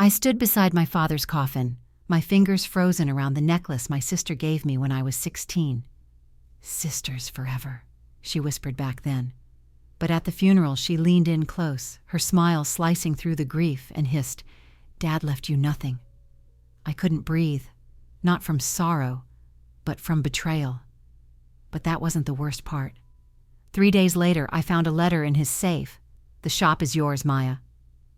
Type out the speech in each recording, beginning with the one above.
I stood beside my father's coffin, my fingers frozen around the necklace my sister gave me when I was 16. "Sisters forever," she whispered back then. But at the funeral she leaned in close, her smile slicing through the grief, and hissed, "Dad left you nothing." I couldn't breathe, not from sorrow, but from betrayal. But that wasn't the worst part. 3 days later, I found a letter in his safe. "The shop is yours, Maya."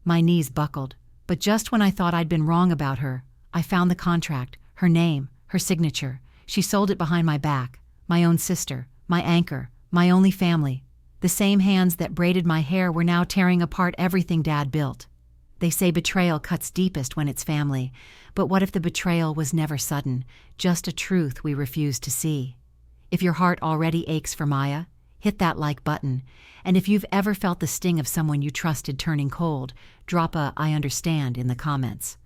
My knees buckled, but just when I thought I'd been wrong about her, I found the contract, her name, her signature. She sold it behind my back. My own sister, my anchor, my only family. The same hands that braided my hair were now tearing apart everything Dad built. They say betrayal cuts deepest when it's family, but what if the betrayal was never sudden, just a truth we refuse to see? If your heart already aches for Maya, hit that like button, and if you've ever felt the sting of someone you trusted turning cold, drop a "I understand" in the comments.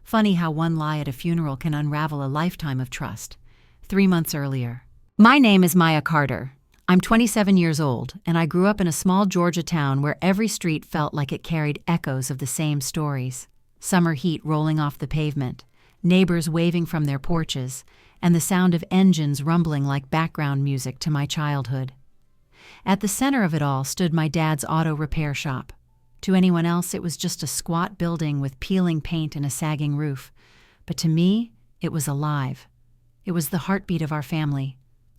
Funny how one lie at a funeral can unravel a lifetime of trust. 3 months earlier. My name is Maya Carter. I'm 27 years old, and I grew up in a small Georgia town where every street felt like it carried echoes of the same stories. Summer heat rolling off the pavement, neighbors waving from their porches, and the sound of engines rumbling like background music to my childhood. At the center of it all stood my dad's auto repair shop. To anyone else, it was just a squat building with peeling paint and a sagging roof. But to me, it was alive. It was the heartbeat of our family.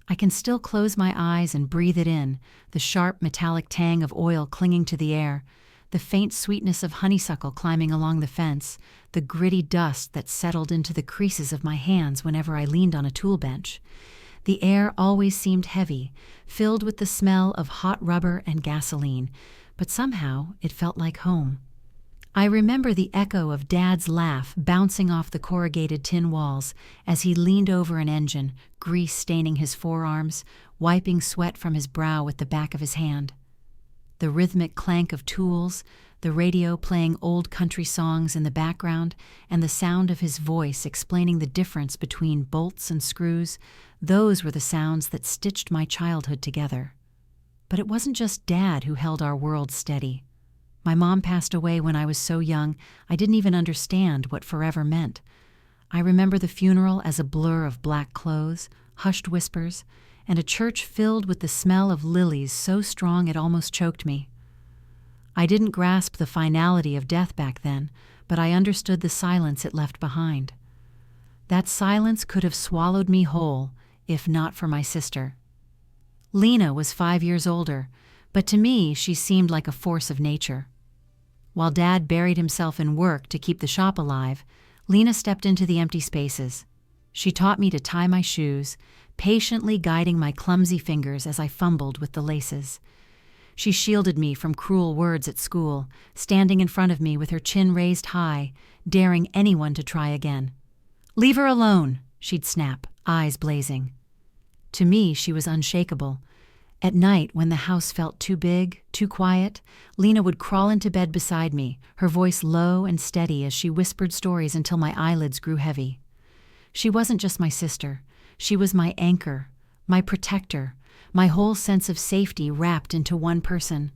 I can still close my eyes and breathe it in, the sharp metallic tang of oil clinging to the air, the faint sweetness of honeysuckle climbing along the fence, the gritty dust that settled into the creases of my hands whenever I leaned on a tool bench. The air always seemed heavy, filled with the smell of hot rubber and gasoline, but somehow it felt like home. I remember the echo of Dad's laugh bouncing off the corrugated tin walls as he leaned over an engine, grease staining his forearms, wiping sweat from his brow with the back of his hand. The rhythmic clank of tools, the radio playing old country songs in the background, and the sound of his voice explaining the difference between bolts and screws, those were the sounds that stitched my childhood together. But it wasn't just Dad who held our world steady. My mom passed away when I was so young, I didn't even understand what forever meant. I remember the funeral as a blur of black clothes, hushed whispers, and a church filled with the smell of lilies so strong it almost choked me. I didn't grasp the finality of death back then, but I understood the silence it left behind. That silence could have swallowed me whole, if not for my sister. Lena was 5 years older, but to me she seemed like a force of nature. While Dad buried himself in work to keep the shop alive, Lena stepped into the empty spaces. She taught me to tie my shoes, patiently guiding my clumsy fingers as I fumbled with the laces. She shielded me from cruel words at school, standing in front of me with her chin raised high, daring anyone to try again. "Leave her alone," she'd snap, eyes blazing. To me, she was unshakable. At night, when the house felt too big, too quiet, Lena would crawl into bed beside me, her voice low and steady as she whispered stories until my eyelids grew heavy. She wasn't just my sister. She was my anchor, my protector, my whole sense of safety wrapped into one person.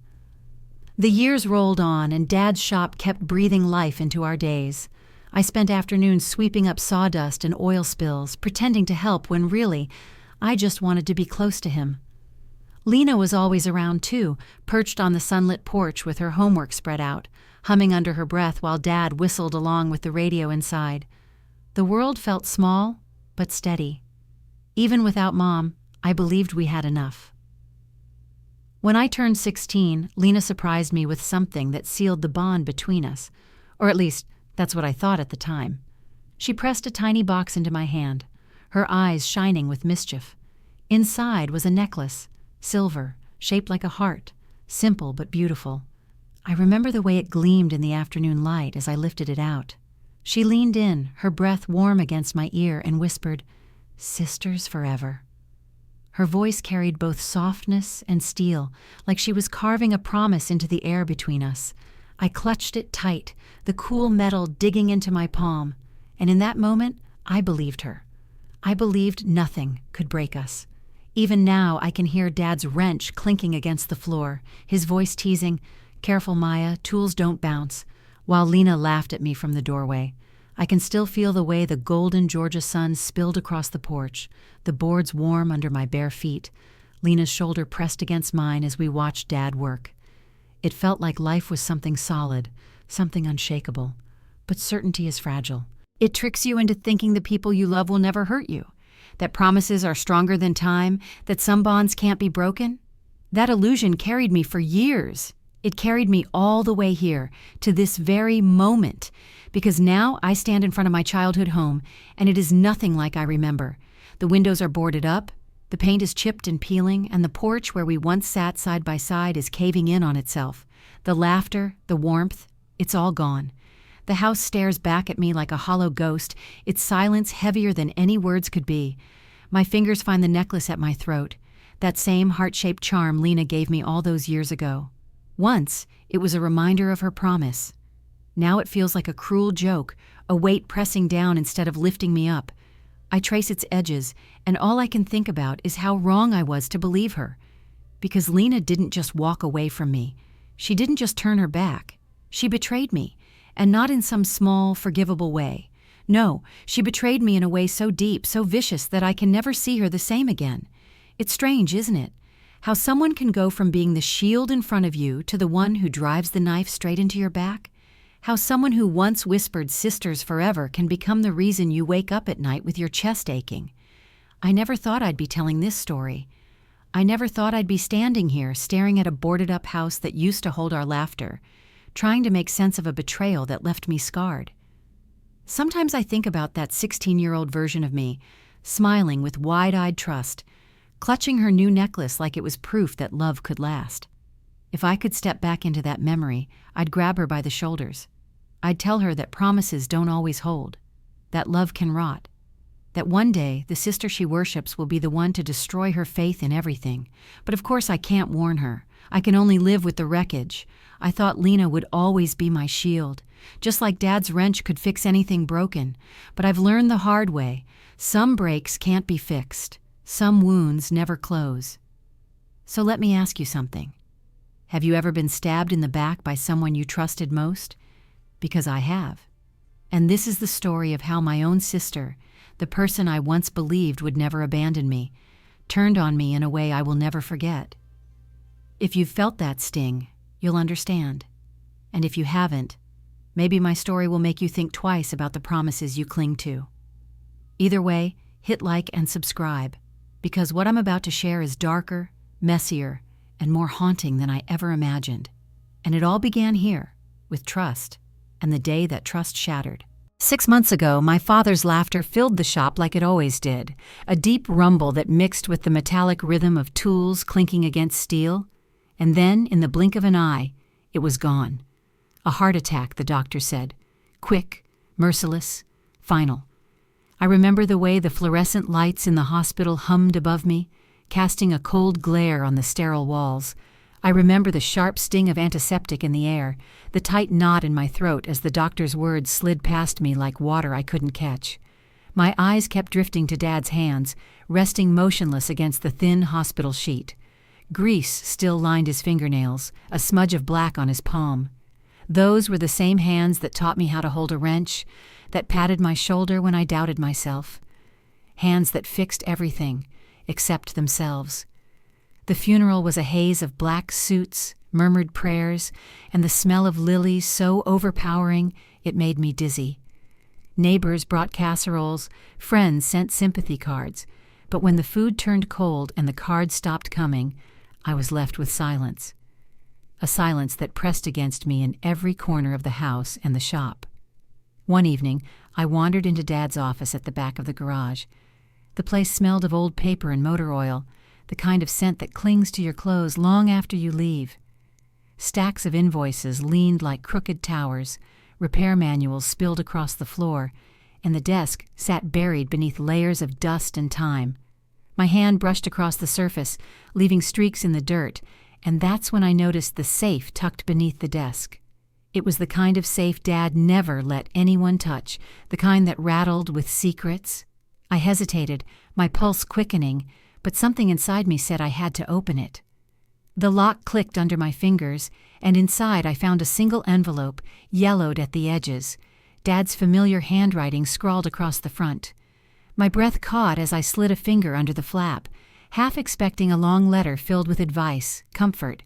The years rolled on, and Dad's shop kept breathing life into our days. I spent afternoons sweeping up sawdust and oil spills, pretending to help when really, I just wanted to be close to him. Lena was always around too, perched on the sunlit porch with her homework spread out, humming under her breath while Dad whistled along with the radio inside. The world felt small, but steady. Even without Mom, I believed we had enough. When I turned 16, Lena surprised me with something that sealed the bond between us, or at least that's what I thought at the time. She pressed a tiny box into my hand, her eyes shining with mischief. Inside was a necklace, silver, shaped like a heart, simple but beautiful. I remember the way it gleamed in the afternoon light as I lifted it out. She leaned in, her breath warm against my ear, and whispered, "Sisters forever." Her voice carried both softness and steel, like she was carving a promise into the air between us. I clutched it tight, the cool metal digging into my palm, and in that moment, I believed her. I believed nothing could break us. Even now, I can hear Dad's wrench clinking against the floor, his voice teasing, "Careful, Maya, tools don't bounce. while Lena laughed at me from the doorway. I can still feel the way the golden Georgia sun spilled across the porch, the boards warm under my bare feet, Lena's shoulder pressed against mine as we watched Dad work. It felt like life was something solid, something unshakable. But certainty is fragile. It tricks you into thinking the people you love will never hurt you, that promises are stronger than time, that some bonds can't be broken. That illusion carried me for years. It carried me all the way here, to this very moment, because now I stand in front of my childhood home, and it is nothing like I remember. The windows are boarded up, the paint is chipped and peeling, and the porch where we once sat side by side is caving in on itself. The laughter, the warmth, it's all gone. The house stares back at me like a hollow ghost, its silence heavier than any words could be. My fingers find the necklace at my throat, that same heart-shaped charm Lena gave me all those years ago. Once, it was a reminder of her promise. Now it feels like a cruel joke, a weight pressing down instead of lifting me up. I trace its edges, and all I can think about is how wrong I was to believe her. Because Lena didn't just walk away from me. She didn't just turn her back. She betrayed me, and not in some small, forgivable way. No, she betrayed me in a way so deep, so vicious that I can never see her the same again. It's strange, isn't it? How someone can go from being the shield in front of you to the one who drives the knife straight into your back? How someone who once whispered sisters forever can become the reason you wake up at night with your chest aching. I never thought I'd be telling this story. I never thought I'd be standing here staring at a boarded-up house that used to hold our laughter, trying to make sense of a betrayal that left me scarred. Sometimes I think about that 16-year-old version of me, smiling with wide-eyed trust, clutching her new necklace like it was proof that love could last. If I could step back into that memory, I'd grab her by the shoulders. I'd tell her that promises don't always hold, that love can rot, that one day the sister she worships will be the one to destroy her faith in everything. But of course I can't warn her. I can only live with the wreckage. I thought Lena would always be my shield, just like Dad's wrench could fix anything broken. But I've learned the hard way. Some breaks can't be fixed. Some wounds never close. So let me ask you something. Have you ever been stabbed in the back by someone you trusted most? Because I have. And this is the story of how my own sister, the person I once believed would never abandon me, turned on me in a way I will never forget. If you've felt that sting, you'll understand. And if you haven't, maybe my story will make you think twice about the promises you cling to. Either way, hit like and subscribe, because what I'm about to share is darker, messier, and more haunting than I ever imagined. And it all began here, with trust, and the day that trust shattered. 6 months ago, my father's laughter filled the shop like it always did, a deep rumble that mixed with the metallic rhythm of tools clinking against steel. And then, in the blink of an eye, it was gone. A heart attack, the doctor said. Quick, merciless, final. I remember the way the fluorescent lights in the hospital hummed above me, casting a cold glare on the sterile walls. I remember the sharp sting of antiseptic in the air, the tight knot in my throat as the doctor's words slid past me like water I couldn't catch. My eyes kept drifting to Dad's hands, resting motionless against the thin hospital sheet. Grease still lined his fingernails, a smudge of black on his palm. Those were the same hands that taught me how to hold a wrench, that patted my shoulder when I doubted myself. Hands that fixed everything, except themselves. The funeral was a haze of black suits, murmured prayers, and the smell of lilies so overpowering it made me dizzy. Neighbors brought casseroles, friends sent sympathy cards, but when the food turned cold and the cards stopped coming, I was left with silence. A silence that pressed against me in every corner of the house and the shop. One evening, I wandered into Dad's office at the back of the garage. The place smelled of old paper and motor oil, the kind of scent that clings to your clothes long after you leave. Stacks of invoices leaned like crooked towers, repair manuals spilled across the floor, and the desk sat buried beneath layers of dust and time. My hand brushed across the surface, leaving streaks in the dirt, and that's when I noticed the safe tucked beneath the desk. It was the kind of safe Dad never let anyone touch, the kind that rattled with secrets. I hesitated, my pulse quickening, but something inside me said I had to open it. The lock clicked under my fingers, and inside I found a single envelope, yellowed at the edges, Dad's familiar handwriting scrawled across the front. My breath caught as I slid a finger under the flap, half expecting a long letter filled with advice, comfort,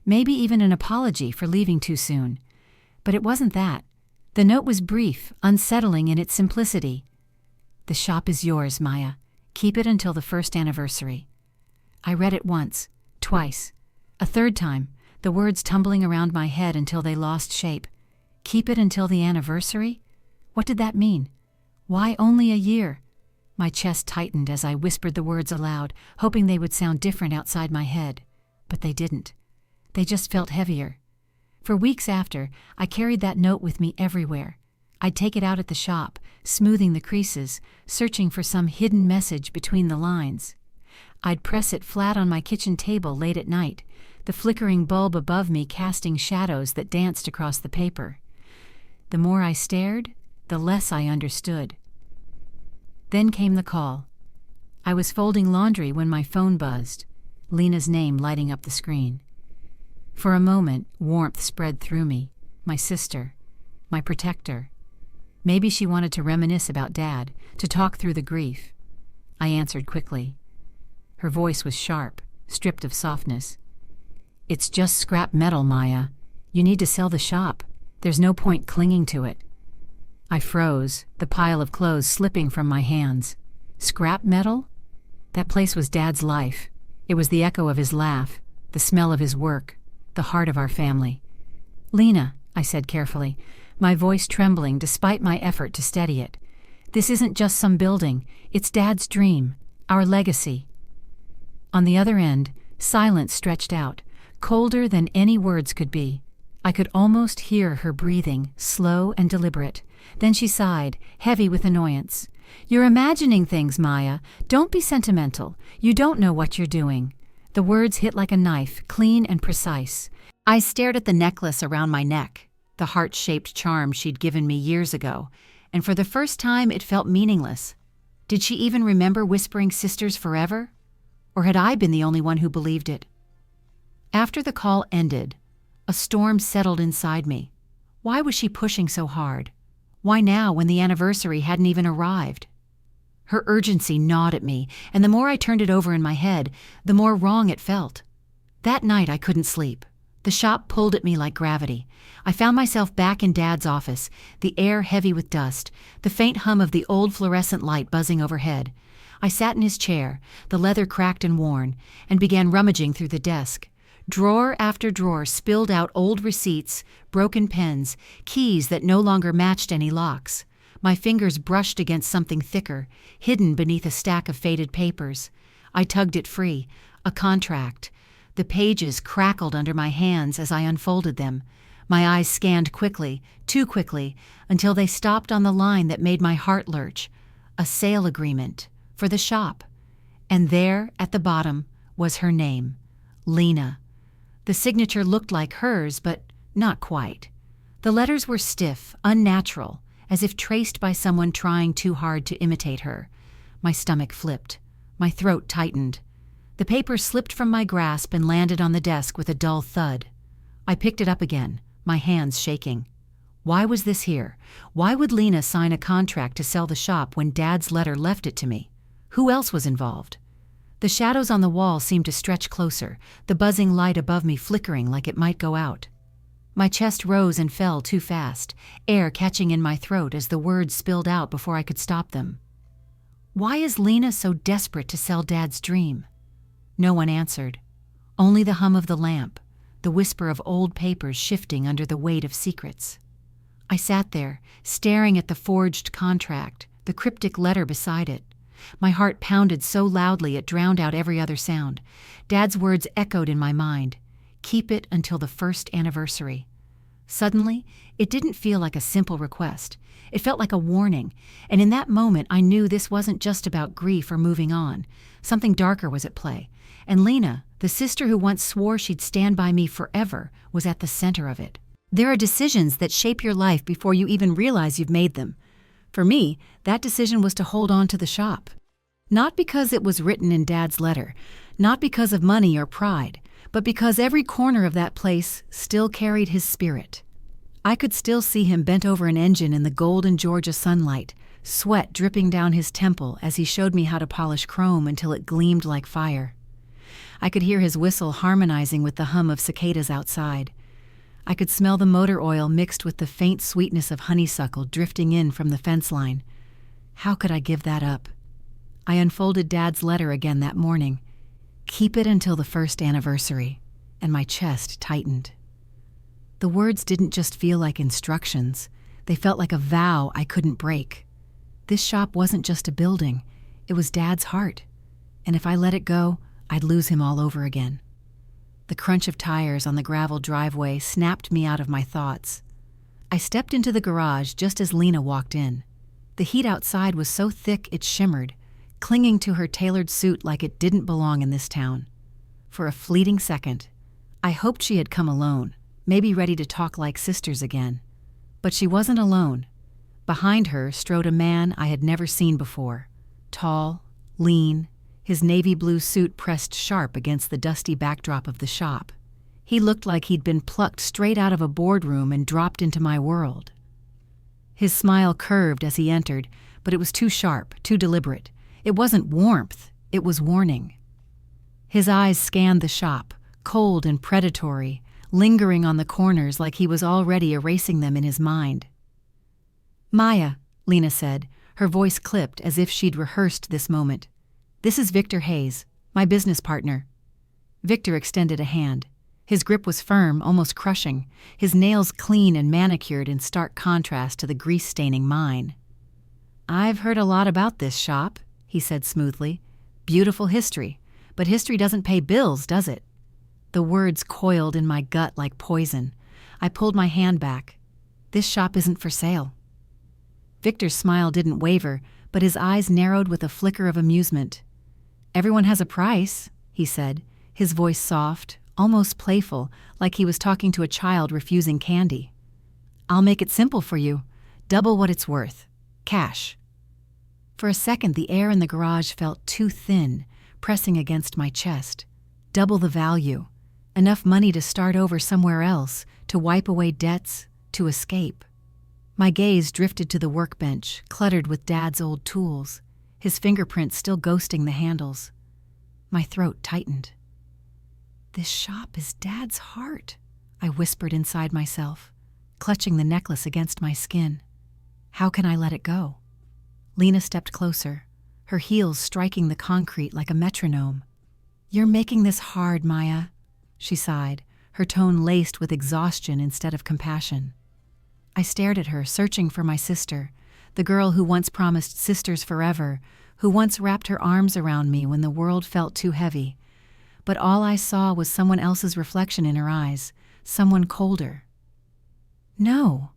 maybe even an apology for leaving too soon. But it wasn't that. The note was brief, unsettling in its simplicity. "The shop is yours, Maya. Keep it until the first anniversary." I read it once, twice, a third time, the words tumbling around my head until they lost shape. Keep it until the anniversary? What did that mean? Why only a year? My chest tightened as I whispered the words aloud, hoping they would sound different outside my head. But they didn't. They just felt heavier. For weeks after, I carried that note with me everywhere. I'd take it out at the shop, smoothing the creases, searching for some hidden message between the lines. I'd press it flat on my kitchen table late at night, the flickering bulb above me casting shadows that danced across the paper. The more I stared, the less I understood. Then came the call. I was folding laundry when my phone buzzed, Lena's name lighting up the screen. For a moment, warmth spread through me. My sister, my protector. Maybe she wanted to reminisce about Dad, to talk through the grief. I answered quickly. Her voice was sharp, stripped of softness. "It's just scrap metal, Maya. You need to sell the shop. There's no point clinging to it." I froze, the pile of clothes slipping from my hands. Scrap metal? That place was Dad's life. It was the echo of his laugh, the smell of his work, the heart of our family. "Lena," I said carefully, my voice trembling despite my effort to steady it. "This isn't just some building. It's Dad's dream, our legacy." On the other end, silence stretched out, colder than any words could be. I could almost hear her breathing, slow and deliberate. Then she sighed, heavy with annoyance. "You're imagining things, Maya. Don't be sentimental. You don't know what you're doing." The words hit like a knife, clean and precise. I stared at the necklace around my neck, the heart-shaped charm she'd given me years ago, and for the first time it felt meaningless. Did she even remember whispering sisters forever? Or had I been the only one who believed it? After the call ended, a storm settled inside me. Why was she pushing so hard? Why now, when the anniversary hadn't even arrived? Her urgency gnawed at me, and the more I turned it over in my head, the more wrong it felt. That night I couldn't sleep. The shop pulled at me like gravity. I found myself back in Dad's office, the air heavy with dust, the faint hum of the old fluorescent light buzzing overhead. I sat in his chair, the leather cracked and worn, and began rummaging through the desk. Drawer after drawer spilled out old receipts, broken pens, keys that no longer matched any locks. My fingers brushed against something thicker, hidden beneath a stack of faded papers. I tugged it free, a contract. The pages crackled under my hands as I unfolded them. My eyes scanned quickly, too quickly, until they stopped on the line that made my heart lurch. A sale agreement for the shop. And there, at the bottom, was her name, Lena. The signature looked like hers, but not quite. The letters were stiff, unnatural, as if traced by someone trying too hard to imitate her. My stomach flipped. My throat tightened. The paper slipped from my grasp and landed on the desk with a dull thud. I picked it up again, my hands shaking. Why was this here? Why would Lena sign a contract to sell the shop when Dad's letter left it to me? Who else was involved? The shadows on the wall seemed to stretch closer, the buzzing light above me flickering like it might go out. My chest rose and fell too fast, air catching in my throat as the words spilled out before I could stop them. Why is Lena so desperate to sell Dad's dream? No one answered. Only the hum of the lamp, the whisper of old papers shifting under the weight of secrets. I sat there, staring at the forged contract, the cryptic letter beside it. My heart pounded so loudly it drowned out every other sound. Dad's words echoed in my mind. Keep it until the first anniversary. Suddenly, it didn't feel like a simple request. It felt like a warning, and in that moment I knew this wasn't just about grief or moving on. Something darker was at play, and Lena, the sister who once swore she'd stand by me forever, was at the center of it. There are decisions that shape your life before you even realize you've made them. For me, that decision was to hold on to the shop. Not because it was written in Dad's letter, not because of money or pride, but because every corner of that place still carried his spirit. I could still see him bent over an engine in the golden Georgia sunlight, sweat dripping down his temple as he showed me how to polish chrome until it gleamed like fire. I could hear his whistle harmonizing with the hum of cicadas outside. I could smell the motor oil mixed with the faint sweetness of honeysuckle drifting in from the fence line. How could I give that up? I unfolded Dad's letter again that morning. Keep it until the first anniversary, and my chest tightened. The words didn't just feel like instructions. They felt like a vow I couldn't break. This shop wasn't just a building. It was Dad's heart. And if I let it go, I'd lose him all over again. The crunch of tires on the gravel driveway snapped me out of my thoughts. I stepped into the garage just as Lena walked in. The heat outside was so thick it shimmered, clinging to her tailored suit like it didn't belong in this town. For a fleeting second, I hoped she had come alone, maybe ready to talk like sisters again. But she wasn't alone. Behind her strode a man I had never seen before. Tall, lean, his navy blue suit pressed sharp against the dusty backdrop of the shop. He looked like he'd been plucked straight out of a boardroom and dropped into my world. His smile curved as he entered, but it was too sharp, too deliberate. It wasn't warmth, it was warning. His eyes scanned the shop, cold and predatory, lingering on the corners like he was already erasing them in his mind. "Maya," Lena said, her voice clipped as if she'd rehearsed this moment. "This is Victor Hayes, my business partner." Victor extended a hand. His grip was firm, almost crushing, his nails clean and manicured in stark contrast to the grease-staining mine. "I've heard a lot about this shop," he said smoothly. "Beautiful history, but history doesn't pay bills, does it?" The words coiled in my gut like poison. I pulled my hand back. "This shop isn't for sale." Victor's smile didn't waver, but his eyes narrowed with a flicker of amusement. "Everyone has a price," he said, his voice soft, almost playful, like he was talking to a child refusing candy. "I'll make it simple for you. Double what it's worth. Cash." For a second, the air in the garage felt too thin, pressing against my chest. Double the value. Enough money to start over somewhere else, to wipe away debts, to escape. My gaze drifted to the workbench, cluttered with Dad's old tools, his fingerprints still ghosting the handles. My throat tightened. "This shop is Dad's heart," I whispered inside myself, clutching the necklace against my skin. How can I let it go? Lena stepped closer, her heels striking the concrete like a metronome. "You're making this hard, Maya," she sighed, her tone laced with exhaustion instead of compassion. I stared at her, searching for my sister, the girl who once promised sisters forever, who once wrapped her arms around me when the world felt too heavy. But all I saw was someone else's reflection in her eyes, someone colder. "No,"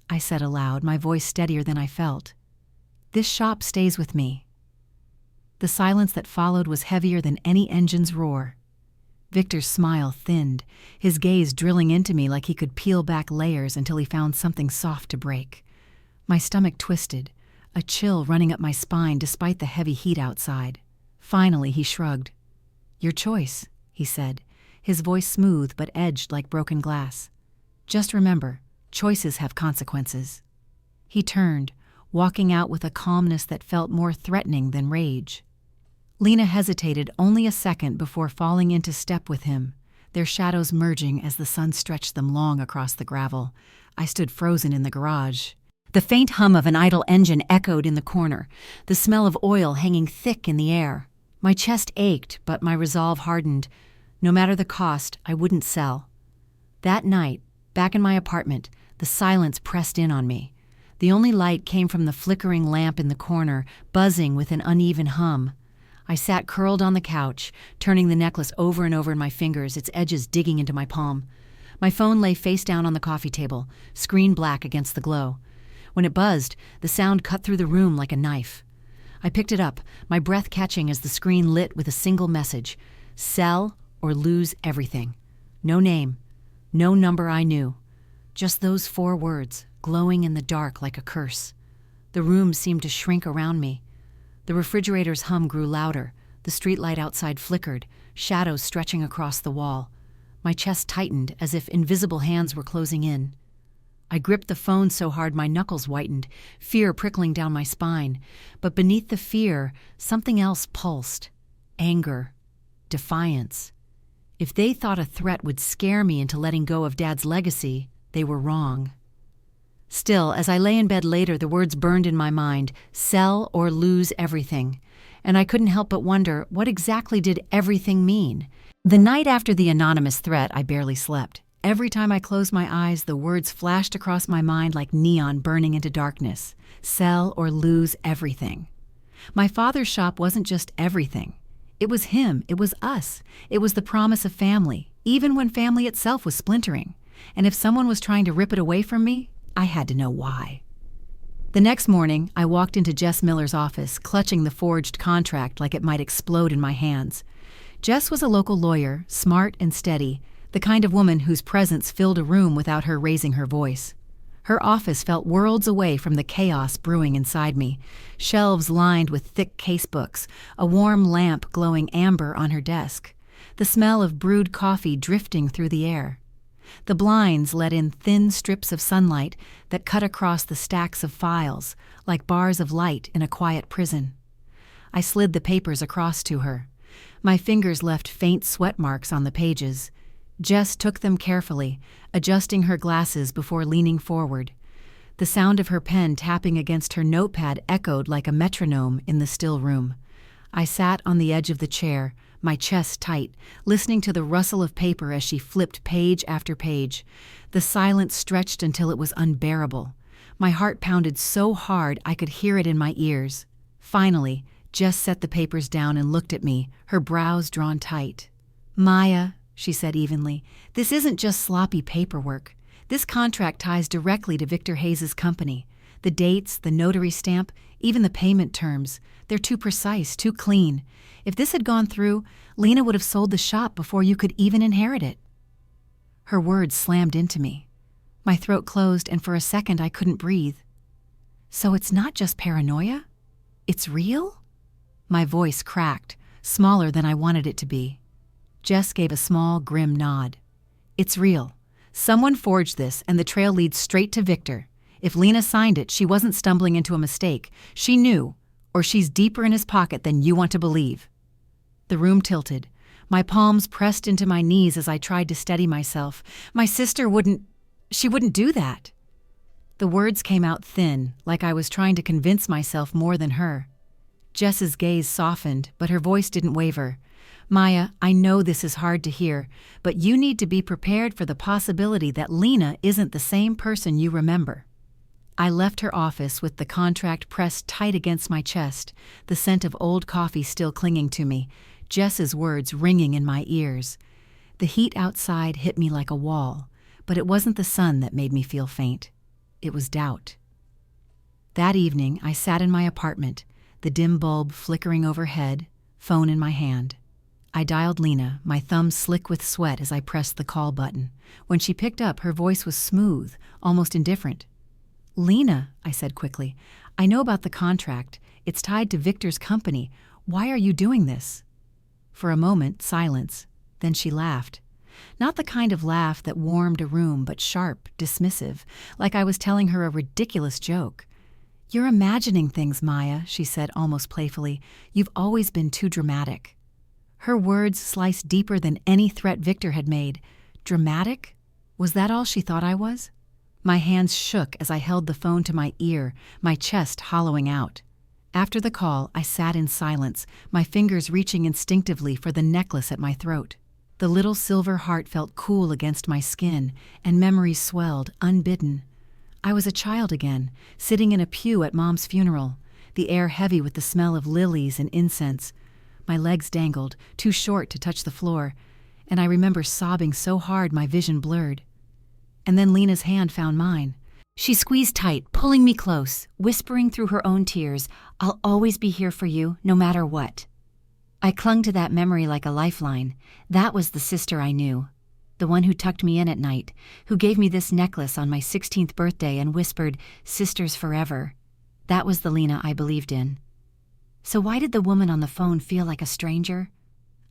I said aloud, my voice steadier than I felt. "This shop stays with me." The silence that followed was heavier than any engine's roar. Victor's smile thinned, his gaze drilling into me like he could peel back layers until he found something soft to break. My stomach twisted, a chill running up my spine despite the heavy heat outside. Finally, he shrugged. "Your choice," he said, his voice smooth but edged like broken glass. "Just remember, choices have consequences." He turned, walking out with a calmness that felt more threatening than rage. Lena hesitated only a second before falling into step with him, their shadows merging as the sun stretched them long across the gravel. I stood frozen in the garage. The faint hum of an idle engine echoed in the corner, the smell of oil hanging thick in the air. My chest ached, but my resolve hardened. No matter the cost, I wouldn't sell. That night, back in my apartment, the silence pressed in on me. The only light came from the flickering lamp in the corner, buzzing with an uneven hum. I sat curled on the couch, turning the necklace over and over in my fingers, its edges digging into my palm. My phone lay face down on the coffee table, screen black against the glow. When it buzzed, the sound cut through the room like a knife. I picked it up, my breath catching as the screen lit with a single message: sell or lose everything. No name, no number I knew. Just those 4 words, glowing in the dark like a curse. The room seemed to shrink around me. The refrigerator's hum grew louder, the streetlight outside flickered, shadows stretching across the wall. My chest tightened as if invisible hands were closing in. I gripped the phone so hard my knuckles whitened, fear prickling down my spine. But beneath the fear, something else pulsed. Anger. Defiance. If they thought a threat would scare me into letting go of Dad's legacy, they were wrong. Still, as I lay in bed later, the words burned in my mind: sell or lose everything. And I couldn't help but wonder, what exactly did everything mean? The night after the anonymous threat, I barely slept. Every time I closed my eyes, the words flashed across my mind like neon burning into darkness. Sell or lose everything. My father's shop wasn't just everything. It was him. It was us. It was the promise of family, even when family itself was splintering. And if someone was trying to rip it away from me, I had to know why. The next morning, I walked into Jess Miller's office, clutching the forged contract like it might explode in my hands. Jess was a local lawyer, smart and steady, the kind of woman whose presence filled a room without her raising her voice. Her office felt worlds away from the chaos brewing inside me. Shelves lined with thick casebooks, a warm lamp glowing amber on her desk, the smell of brewed coffee drifting through the air. The blinds let in thin strips of sunlight that cut across the stacks of files, like bars of light in a quiet prison. I slid the papers across to her. My fingers left faint sweat marks on the pages. Jess took them carefully, adjusting her glasses before leaning forward. The sound of her pen tapping against her notepad echoed like a metronome in the still room. I sat on the edge of the chair, my chest tight, listening to the rustle of paper as she flipped page after page. The silence stretched until it was unbearable. My heart pounded so hard I could hear it in my ears. Finally, Jess set the papers down and looked at me, her brows drawn tight. "Maya," she said evenly, "this isn't just sloppy paperwork. This contract ties directly to Victor Hayes' company. The dates, the notary stamp, even the payment terms. They're too precise, too clean. If this had gone through, Lena would have sold the shop before you could even inherit it." Her words slammed into me. My throat closed, and for a second I couldn't breathe. "So it's not just paranoia? It's real?" My voice cracked, smaller than I wanted it to be. Jess gave a small, grim nod. "It's real. Someone forged this, and the trail leads straight to Victor. If Lena signed it, she wasn't stumbling into a mistake. She knew, or she's deeper in his pocket than you want to believe." The room tilted. My palms pressed into my knees as I tried to steady myself. My sister wouldn't do that. The words came out thin, like I was trying to convince myself more than her. Jess's gaze softened, but her voice didn't waver. "Maya, I know this is hard to hear, but you need to be prepared for the possibility that Lena isn't the same person you remember." I left her office with the contract pressed tight against my chest, the scent of old coffee still clinging to me, Jess's words ringing in my ears. The heat outside hit me like a wall, but it wasn't the sun that made me feel faint. It was doubt. That evening, I sat in my apartment, the dim bulb flickering overhead, phone in my hand. I dialed Lena, my thumb slick with sweat as I pressed the call button. When she picked up, her voice was smooth, almost indifferent. "Lena," I said quickly, "I know about the contract. It's tied to Victor's company. Why are you doing this?" For a moment, silence. Then she laughed. Not the kind of laugh that warmed a room, but sharp, dismissive, like I was telling her a ridiculous joke. "You're imagining things, Maya," she said almost playfully. "You've always been too dramatic." Her words sliced deeper than any threat Victor had made. Dramatic? Was that all she thought I was? My hands shook as I held the phone to my ear, my chest hollowing out. After the call, I sat in silence, my fingers reaching instinctively for the necklace at my throat. The little silver heart felt cool against my skin, and memories swelled, unbidden. I was a child again, sitting in a pew at Mom's funeral, the air heavy with the smell of lilies and incense. My legs dangled, too short to touch the floor, and I remember sobbing so hard my vision blurred. And then Lena's hand found mine. She squeezed tight, pulling me close, whispering through her own tears, "I'll always be here for you, no matter what." I clung to that memory like a lifeline. That was the sister I knew. The one who tucked me in at night, who gave me this necklace on my 16th birthday and whispered, "Sisters forever." That was the Lena I believed in. So why did the woman on the phone feel like a stranger?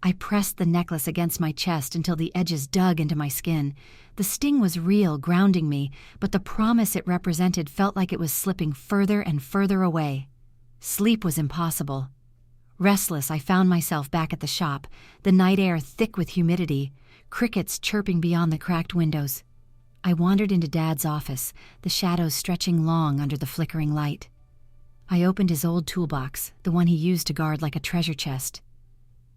I pressed the necklace against my chest until the edges dug into my skin. The sting was real, grounding me, but the promise it represented felt like it was slipping further and further away. Sleep was impossible. Restless, I found myself back at the shop, the night air thick with humidity, crickets chirping beyond the cracked windows. I wandered into Dad's office, the shadows stretching long under the flickering light. I opened his old toolbox, the one he used to guard like a treasure chest.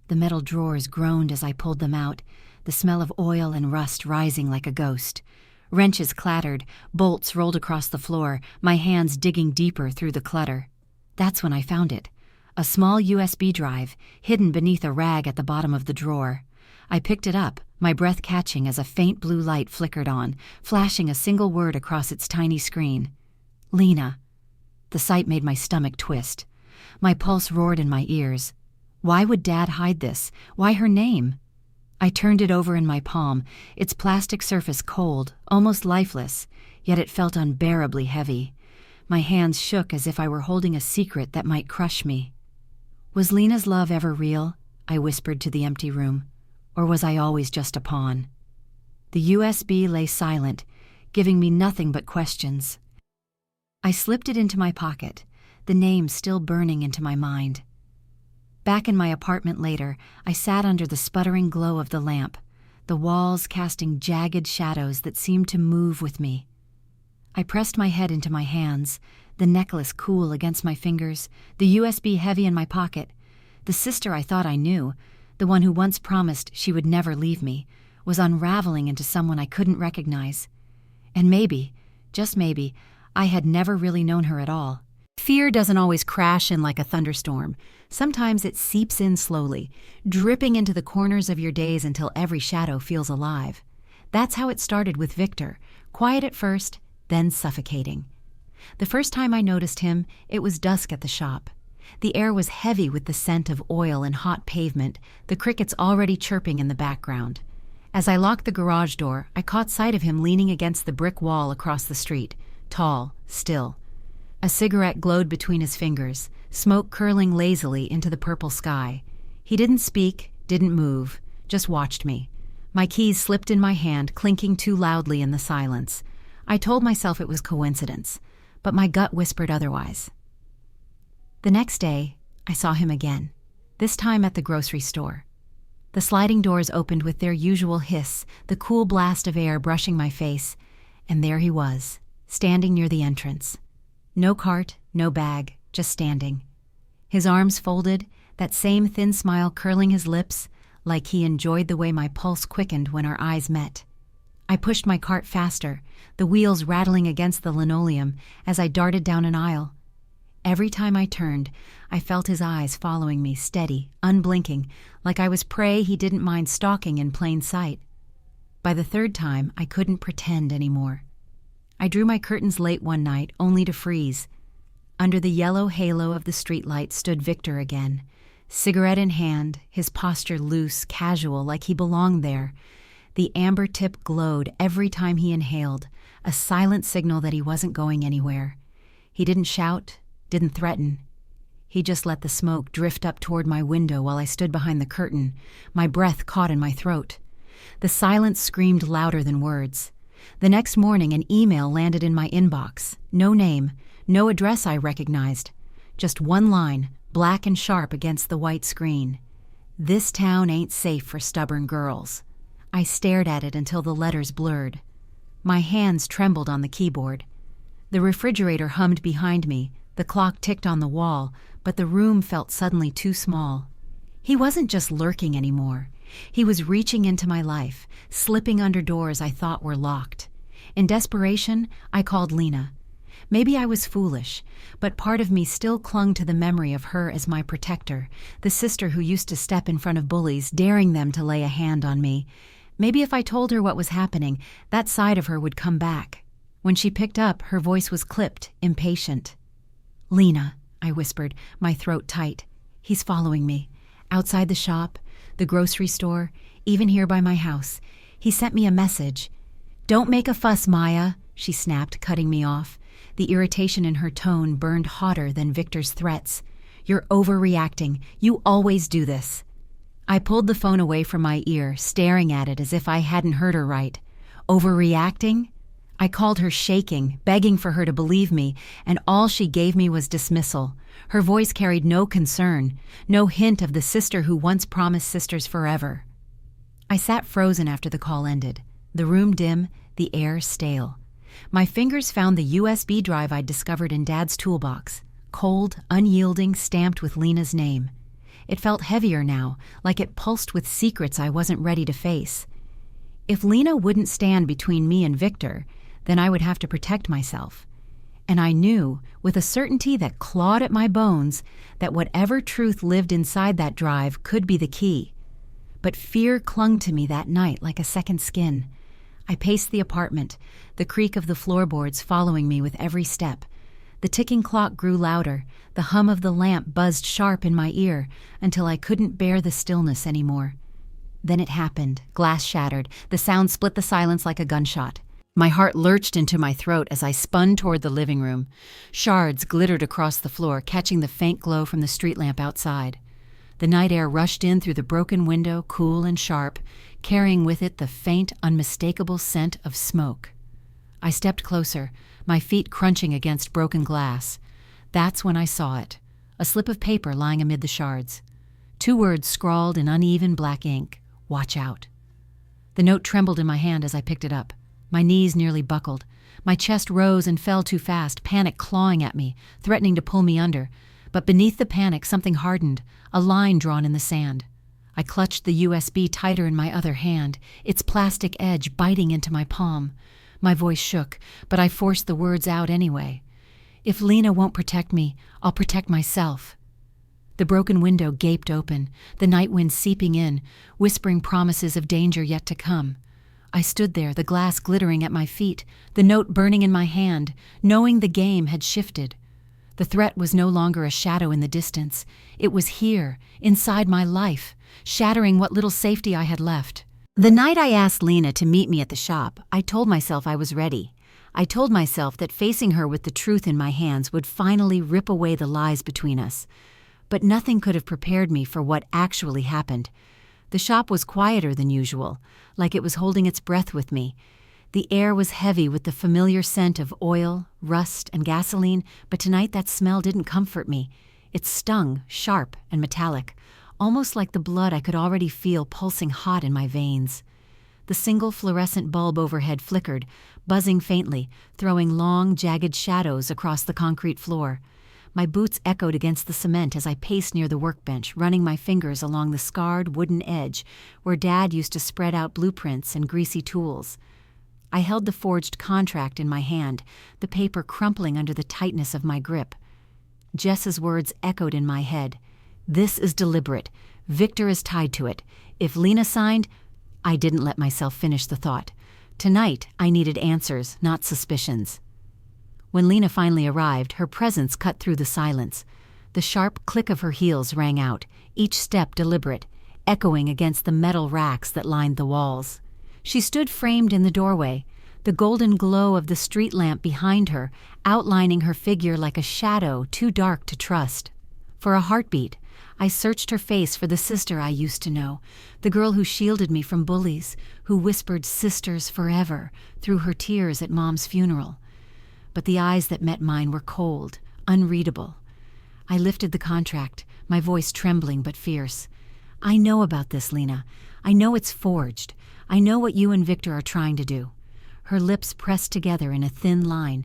The metal drawers groaned as I pulled them out, the smell of oil and rust rising like a ghost. Wrenches clattered, bolts rolled across the floor, my hands digging deeper through the clutter. That's when I found it. A small USB drive, hidden beneath a rag at the bottom of the drawer. I picked it up, my breath catching as a faint blue light flickered on, flashing a single word across its tiny screen. Lena. The sight made my stomach twist. My pulse roared in my ears. Why would Dad hide this? Why her name? I turned it over in my palm, its plastic surface cold, almost lifeless, yet it felt unbearably heavy. My hands shook as if I were holding a secret that might crush me. Was Lena's love ever real? I whispered to the empty room. Or was I always just a pawn? The USB lay silent, giving me nothing but questions. I slipped it into my pocket, the name still burning into my mind. Back in my apartment later, I sat under the sputtering glow of the lamp, the walls casting jagged shadows that seemed to move with me. I pressed my head into my hands, the necklace cool against my fingers, the USB heavy in my pocket. The sister I thought I knew, the one who once promised she would never leave me, was unraveling into someone I couldn't recognize. And maybe, just maybe, I had never really known her at all. Fear doesn't always crash in like a thunderstorm. Sometimes it seeps in slowly, dripping into the corners of your days until every shadow feels alive. That's how it started with Victor, quiet at first, then suffocating. The first time I noticed him, it was dusk at the shop. The air was heavy with the scent of oil and hot pavement, the crickets already chirping in the background. As I locked the garage door, I caught sight of him leaning against the brick wall across the street, tall, still. A cigarette glowed between his fingers, smoke curling lazily into the purple sky. He didn't speak, didn't move, just watched me. My keys slipped in my hand, clinking too loudly in the silence. I told myself it was coincidence, but my gut whispered otherwise. The next day, I saw him again, this time at the grocery store. The sliding doors opened with their usual hiss, the cool blast of air brushing my face, and there he was, standing near the entrance. No cart, no bag, just standing. His arms folded, that same thin smile curling his lips, like he enjoyed the way my pulse quickened when our eyes met. I pushed my cart faster, the wheels rattling against the linoleum as I darted down an aisle. Every time I turned, I felt his eyes following me, steady, unblinking, like I was prey he didn't mind stalking in plain sight. By the third time, I couldn't pretend anymore. I drew my curtains late one night, only to freeze. Under the yellow halo of the streetlight stood Victor again, cigarette in hand, his posture loose, casual, like he belonged there. The amber tip glowed every time he inhaled, a silent signal that he wasn't going anywhere. He didn't shout, didn't threaten. He just let the smoke drift up toward my window while I stood behind the curtain, my breath caught in my throat. The silence screamed louder than words. The next morning, an email landed in my inbox. No name, no address I recognized. Just one line, black and sharp against the white screen. This town ain't safe for stubborn girls. I stared at it until the letters blurred. My hands trembled on the keyboard. The refrigerator hummed behind me, the clock ticked on the wall, but the room felt suddenly too small. He wasn't just lurking anymore. He was reaching into my life, slipping under doors I thought were locked. In desperation, I called Lena. Maybe I was foolish, but part of me still clung to the memory of her as my protector, the sister who used to step in front of bullies, daring them to lay a hand on me. Maybe if I told her what was happening, that side of her would come back. When she picked up, her voice was clipped, impatient. "Lena," I whispered, my throat tight. "He's following me. Outside the shop, the grocery store, even here by my house. He sent me a message." "Don't make a fuss, Maya," she snapped, cutting me off. The irritation in her tone burned hotter than Victor's threats. "You're overreacting. You always do this." I pulled the phone away from my ear, staring at it as if I hadn't heard her right. Overreacting? I called her shaking, begging for her to believe me, and all she gave me was dismissal. Her voice carried no concern, no hint of the sister who once promised sisters forever. I sat frozen after the call ended, the room dim, the air stale. My fingers found the USB drive I'd discovered in Dad's toolbox, cold, unyielding, stamped with Lena's name. It felt heavier now, like it pulsed with secrets I wasn't ready to face. If Lena wouldn't stand between me and Victor, then I would have to protect myself. And I knew, with a certainty that clawed at my bones, that whatever truth lived inside that drive could be the key. But fear clung to me that night like a second skin. I paced the apartment, the creak of the floorboards following me with every step. The ticking clock grew louder, the hum of the lamp buzzed sharp in my ear until I couldn't bear the stillness anymore. Then it happened, glass shattered, the sound split the silence like a gunshot. My heart lurched into my throat as I spun toward the living room. Shards glittered across the floor, catching the faint glow from the street lamp outside. The night air rushed in through the broken window, cool and sharp, carrying with it the faint, unmistakable scent of smoke. I stepped closer, my feet crunching against broken glass. That's when I saw it, a slip of paper lying amid the shards. 2 words scrawled in uneven black ink, "Watch out." The note trembled in my hand as I picked it up. My knees nearly buckled. My chest rose and fell too fast, panic clawing at me, threatening to pull me under. But beneath the panic, something hardened, a line drawn in the sand. I clutched the USB tighter in my other hand, its plastic edge biting into my palm. My voice shook, but I forced the words out anyway. If Lena won't protect me, I'll protect myself. The broken window gaped open, the night wind seeping in, whispering promises of danger yet to come. I stood there, the glass glittering at my feet, the note burning in my hand, knowing the game had shifted. The threat was no longer a shadow in the distance. It was here, inside my life, shattering what little safety I had left. The night I asked Lena to meet me at the shop, I told myself I was ready. I told myself that facing her with the truth in my hands would finally rip away the lies between us. But nothing could have prepared me for what actually happened. The shop was quieter than usual, like it was holding its breath with me. The air was heavy with the familiar scent of oil, rust, and gasoline, but tonight that smell didn't comfort me. It stung, sharp and metallic, almost like the blood I could already feel pulsing hot in my veins. The single fluorescent bulb overhead flickered, buzzing faintly, throwing long, jagged shadows across the concrete floor. My boots echoed against the cement as I paced near the workbench, running my fingers along the scarred wooden edge where Dad used to spread out blueprints and greasy tools. I held the forged contract in my hand, the paper crumpling under the tightness of my grip. Jess's words echoed in my head. "This is deliberate. Victor is tied to it. If Lena signed—" I didn't let myself finish the thought. Tonight, I needed answers, not suspicions. When Lena finally arrived, her presence cut through the silence. The sharp click of her heels rang out, each step deliberate, echoing against the metal racks that lined the walls. She stood framed in the doorway, the golden glow of the street lamp behind her, outlining her figure like a shadow too dark to trust. For a heartbeat, I searched her face for the sister I used to know, the girl who shielded me from bullies, who whispered "sisters forever" through her tears at Mom's funeral. But the eyes that met mine were cold, unreadable. I lifted the contract, my voice trembling but fierce. "I know about this, Lena. I know it's forged. I know what you and Victor are trying to do." Her lips pressed together in a thin line.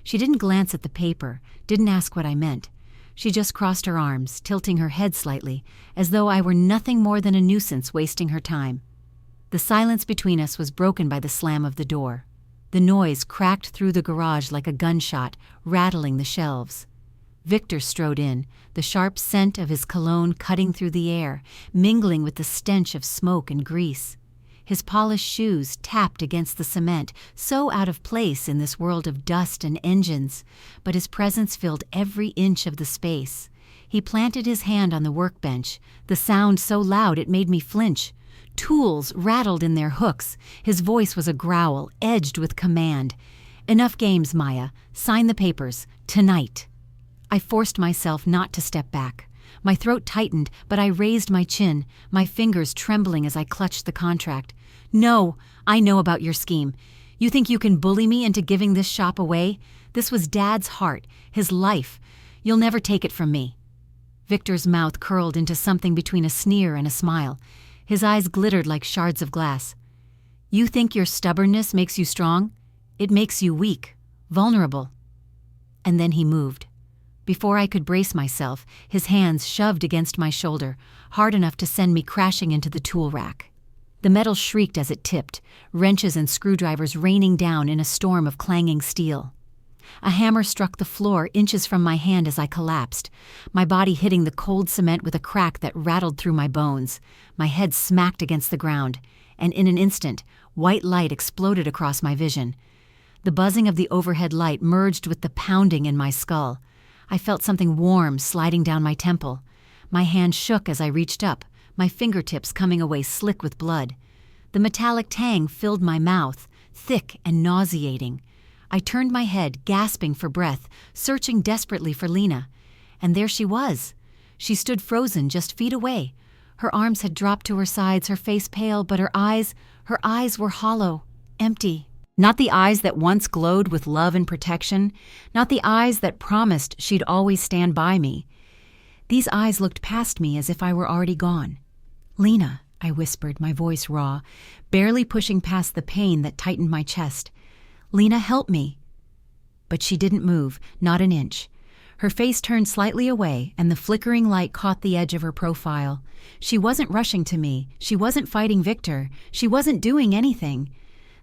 She didn't glance at the paper, didn't ask what I meant. She just crossed her arms, tilting her head slightly, as though I were nothing more than a nuisance wasting her time. The silence between us was broken by the slam of the door. The noise cracked through the garage like a gunshot, rattling the shelves. Victor strode in, the sharp scent of his cologne cutting through the air, mingling with the stench of smoke and grease. His polished shoes tapped against the cement, so out of place in this world of dust and engines, but his presence filled every inch of the space. He planted his hand on the workbench, the sound so loud it made me flinch. Tools rattled in their hooks. His voice was a growl, edged with command. "Enough games, Maya. Sign the papers. Tonight." I forced myself not to step back. My throat tightened, but I raised my chin, my fingers trembling as I clutched the contract. "No, I know about your scheme. You think you can bully me into giving this shop away? This was Dad's heart, his life. You'll never take it from me." Victor's mouth curled into something between a sneer and a smile. His eyes glittered like shards of glass. "You think your stubbornness makes you strong? It makes you weak, vulnerable." And then he moved. Before I could brace myself, his hands shoved against my shoulder, hard enough to send me crashing into the tool rack. The metal shrieked as it tipped, wrenches and screwdrivers raining down in a storm of clanging steel. A hammer struck the floor inches from my hand as I collapsed, my body hitting the cold cement with a crack that rattled through my bones. My head smacked against the ground, and in an instant, white light exploded across my vision. The buzzing of the overhead light merged with the pounding in my skull. I felt something warm sliding down my temple. My hand shook as I reached up, my fingertips coming away slick with blood. The metallic tang filled my mouth, thick and nauseating. I turned my head, gasping for breath, searching desperately for Lena. And there she was. She stood frozen just feet away. Her arms had dropped to her sides, her face pale, but her eyes were hollow, empty. Not the eyes that once glowed with love and protection, not the eyes that promised she'd always stand by me. These eyes looked past me as if I were already gone. "Lena," I whispered, my voice raw, barely pushing past the pain that tightened my chest. "Lena, help me." But she didn't move, not an inch. Her face turned slightly away, and the flickering light caught the edge of her profile. She wasn't rushing to me. She wasn't fighting Victor. She wasn't doing anything.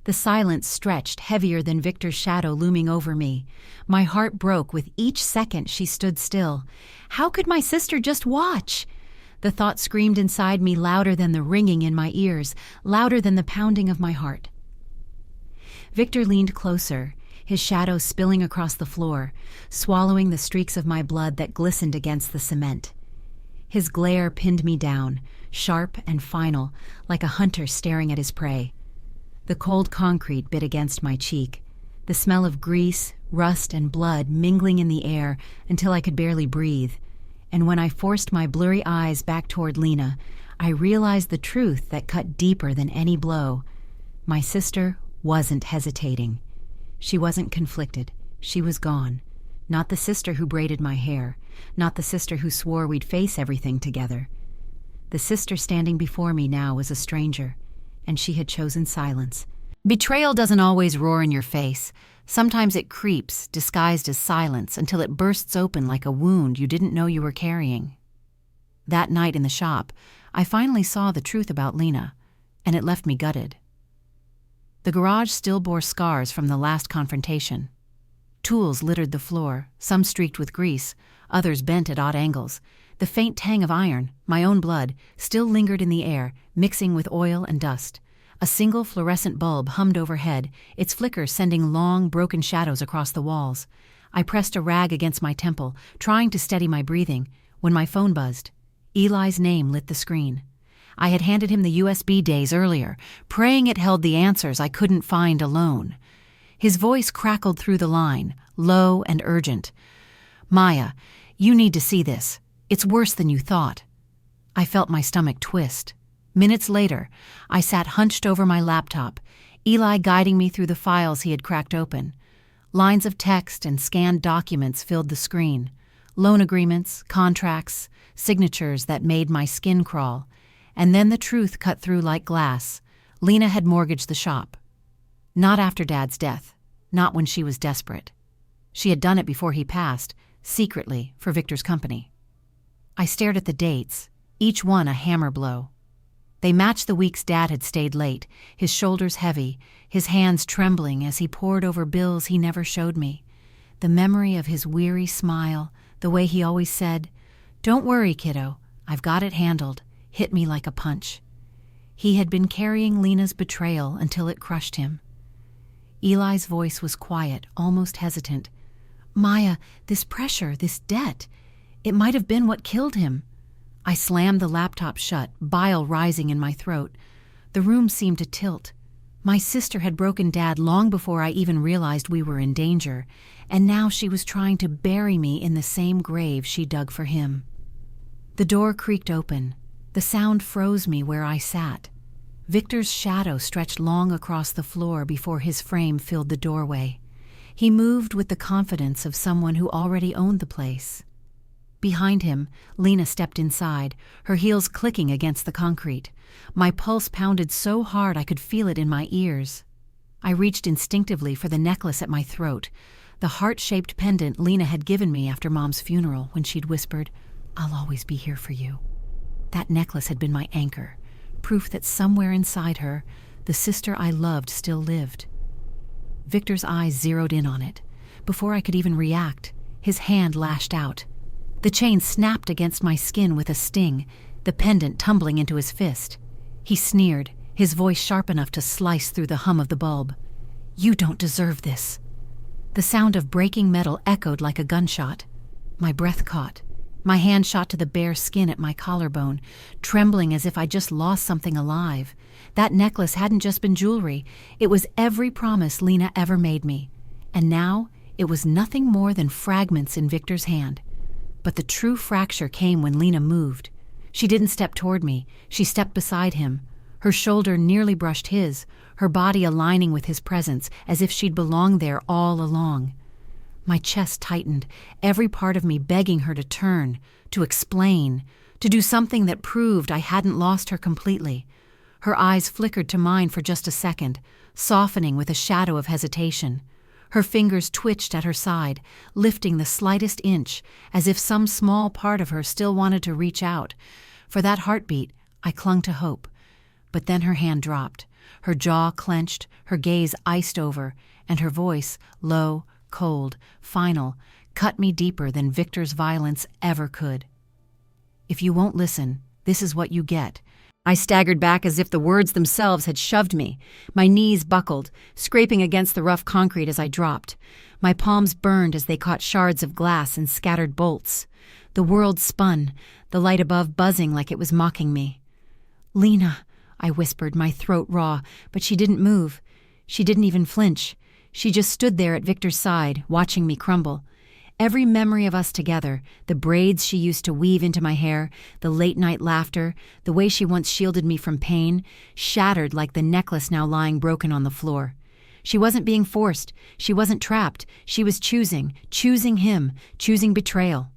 The silence stretched, heavier than Victor's shadow looming over me. My heart broke with each second she stood still. How could my sister just watch? The thought screamed inside me louder than the ringing in my ears, louder than the pounding of my heart. Victor leaned closer, his shadow spilling across the floor, swallowing the streaks of my blood that glistened against the cement. His glare pinned me down, sharp and final, like a hunter staring at his prey. The cold concrete bit against my cheek, the smell of grease, rust, and blood mingling in the air until I could barely breathe. And when I forced my blurry eyes back toward Lena, I realized the truth that cut deeper than any blow. My sister wasn't hesitating. She wasn't conflicted. She was gone. Not the sister who braided my hair, not the sister who swore we'd face everything together. The sister standing before me now was a stranger, and she had chosen silence. Betrayal doesn't always roar in your face. Sometimes it creeps, disguised as silence, until it bursts open like a wound you didn't know you were carrying. That night in the shop, I finally saw the truth about Lena, and it left me gutted. The garage still bore scars from the last confrontation. Tools littered the floor, some streaked with grease, others bent at odd angles. The faint tang of iron, my own blood, still lingered in the air, mixing with oil and dust. A single fluorescent bulb hummed overhead, its flicker sending long, broken shadows across the walls. I pressed a rag against my temple, trying to steady my breathing, when my phone buzzed. Eli's name lit the screen. I had handed him the USB days earlier, praying it held the answers I couldn't find alone. His voice crackled through the line, low and urgent. "Maya, you need to see this. It's worse than you thought." I felt my stomach twist. Minutes later, I sat hunched over my laptop, Eli guiding me through the files he had cracked open. Lines of text and scanned documents filled the screen. Loan agreements, contracts, signatures that made my skin crawl. And then the truth cut through like glass. Lena had mortgaged the shop. Not after Dad's death. Not when she was desperate. She had done it before he passed, secretly, for Victor's company. I stared at the dates, each one a hammer blow. They matched the weeks Dad had stayed late, his shoulders heavy, his hands trembling as he pored over bills he never showed me. The memory of his weary smile, the way he always said, "Don't worry, kiddo, I've got it handled," hit me like a punch. He had been carrying Lena's betrayal until it crushed him. Eli's voice was quiet, almost hesitant. "Maya, this pressure, this debt, it might have been what killed him." I slammed the laptop shut, bile rising in my throat. The room seemed to tilt. My sister had broken Dad long before I even realized we were in danger, and now she was trying to bury me in the same grave she dug for him. The door creaked open. The sound froze me where I sat. Victor's shadow stretched long across the floor before his frame filled the doorway. He moved with the confidence of someone who already owned the place. Behind him, Lena stepped inside, her heels clicking against the concrete. My pulse pounded so hard I could feel it in my ears. I reached instinctively for the necklace at my throat, the heart-shaped pendant Lena had given me after Mom's funeral when she'd whispered, "I'll always be here for you." That necklace had been my anchor, proof that somewhere inside her, the sister I loved still lived. Victor's eyes zeroed in on it. Before I could even react, his hand lashed out. The chain snapped against my skin with a sting, the pendant tumbling into his fist. He sneered, his voice sharp enough to slice through the hum of the bulb. "You don't deserve this." The sound of breaking metal echoed like a gunshot. My breath caught. My hand shot to the bare skin at my collarbone, trembling as if I just lost something alive. That necklace hadn't just been jewelry. It was every promise Lena ever made me. And now it was nothing more than fragments in Victor's hand. But the true fracture came when Lena moved. She didn't step toward me. She stepped beside him. Her shoulder nearly brushed his, her body aligning with his presence, as if she'd belonged there all along. My chest tightened, every part of me begging her to turn, to explain, to do something that proved I hadn't lost her completely. Her eyes flickered to mine for just a second, softening with a shadow of hesitation. Her fingers twitched at her side, lifting the slightest inch, as if some small part of her still wanted to reach out. For that heartbeat, I clung to hope. But then her hand dropped. Her jaw clenched, her gaze iced over, and her voice, low, cold, final, cut me deeper than Victor's violence ever could. "If you won't listen, this is what you get." I staggered back as if the words themselves had shoved me. My knees buckled, scraping against the rough concrete as I dropped. My palms burned as they caught shards of glass and scattered bolts. The world spun, the light above buzzing like it was mocking me. "Lena," I whispered, my throat raw, but she didn't move. She didn't even flinch. She just stood there at Victor's side, watching me crumble. Every memory of us together, the braids she used to weave into my hair, the late-night laughter, the way she once shielded me from pain, shattered like the necklace now lying broken on the floor. She wasn't being forced. She wasn't trapped. She was choosing him, choosing betrayal.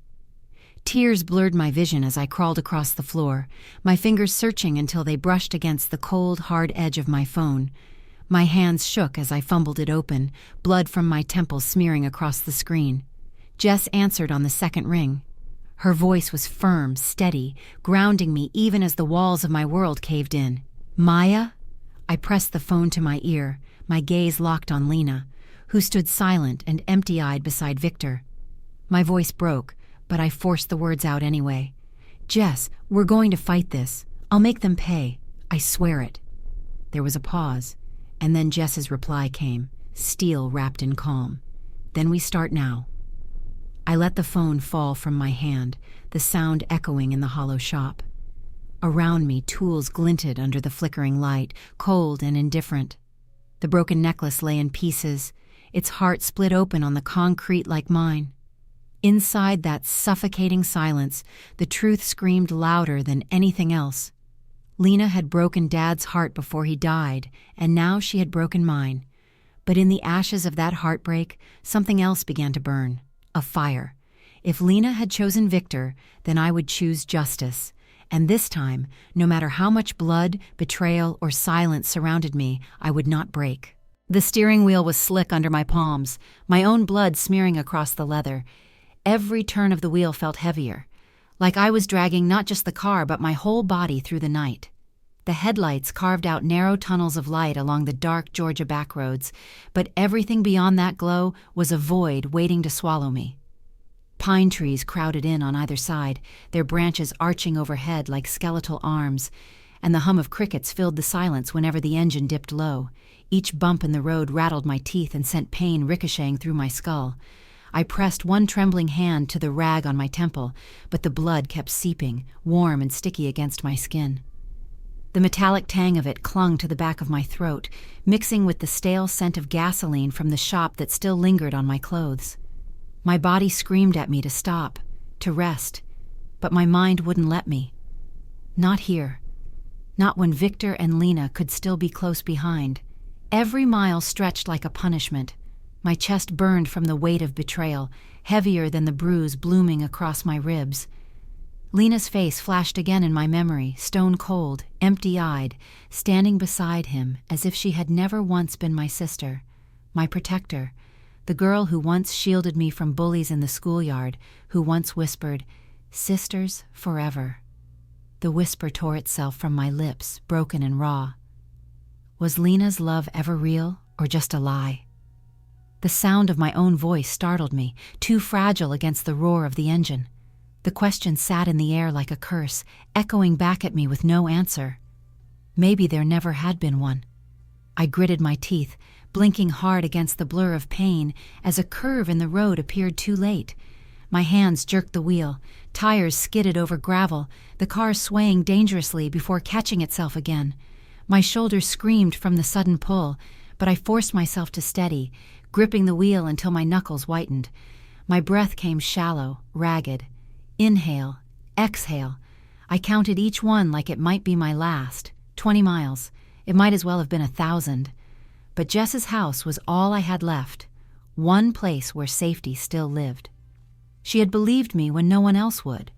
Tears blurred my vision as I crawled across the floor, my fingers searching until they brushed against the cold, hard edge of my phone. My hands shook as I fumbled it open, blood from my temples smearing across the screen. Jess answered on the second ring. Her voice was firm, steady, grounding me even as the walls of my world caved in. "Maya?" I pressed the phone to my ear, my gaze locked on Lena, who stood silent and empty-eyed beside Victor. My voice broke, but I forced the words out anyway. "Jess, we're going to fight this. I'll make them pay. I swear it." There was a pause, and then Jess's reply came, steel wrapped in calm. "Then we start now." I let the phone fall from my hand, the sound echoing in the hollow shop. Around me, tools glinted under the flickering light, cold and indifferent. The broken necklace lay in pieces, its heart split open on the concrete like mine. Inside that suffocating silence, the truth screamed louder than anything else. Lena had broken Dad's heart before he died, and now she had broken mine. But in the ashes of that heartbreak, something else began to burn. A fire. If Lena had chosen Victor, then I would choose justice. And this time, no matter how much blood, betrayal, or silence surrounded me, I would not break. The steering wheel was slick under my palms, my own blood smearing across the leather. Every turn of the wheel felt heavier, like I was dragging not just the car but my whole body through the night. The headlights carved out narrow tunnels of light along the dark Georgia backroads, but everything beyond that glow was a void waiting to swallow me. Pine trees crowded in on either side, their branches arching overhead like skeletal arms, and the hum of crickets filled the silence whenever the engine dipped low. Each bump in the road rattled my teeth and sent pain ricocheting through my skull. I pressed one trembling hand to the rag on my temple, but the blood kept seeping, warm and sticky against my skin. The metallic tang of it clung to the back of my throat, mixing with the stale scent of gasoline from the shop that still lingered on my clothes. My body screamed at me to stop, to rest. but my mind wouldn't let me. Not here. Not when Victor and Lena could still be close behind. Every mile stretched like a punishment. My chest burned from the weight of betrayal, heavier than the bruise blooming across my ribs. Lena's face flashed again in my memory, stone cold, empty-eyed, standing beside him as if she had never once been my sister, my protector, the girl who once shielded me from bullies in the schoolyard, who once whispered, "Sisters forever." The whisper tore itself from my lips, broken and raw. Was Lena's love ever real, or just a lie? The sound of my own voice startled me, too fragile against the roar of the engine. The question sat in the air like a curse, echoing back at me with no answer. Maybe there never had been one. I gritted my teeth, blinking hard against the blur of pain as a curve in the road appeared too late. My hands jerked the wheel, tires skidded over gravel, the car swaying dangerously before catching itself again. My shoulders screamed from the sudden pull, but I forced myself to steady, gripping the wheel until my knuckles whitened. My breath came shallow, ragged. Inhale, exhale. I counted each one like it might be my last. 20 miles. It might as well have been 1,000. But Jess's house was all I had left. One place where safety still lived. She had believed me when no one else would.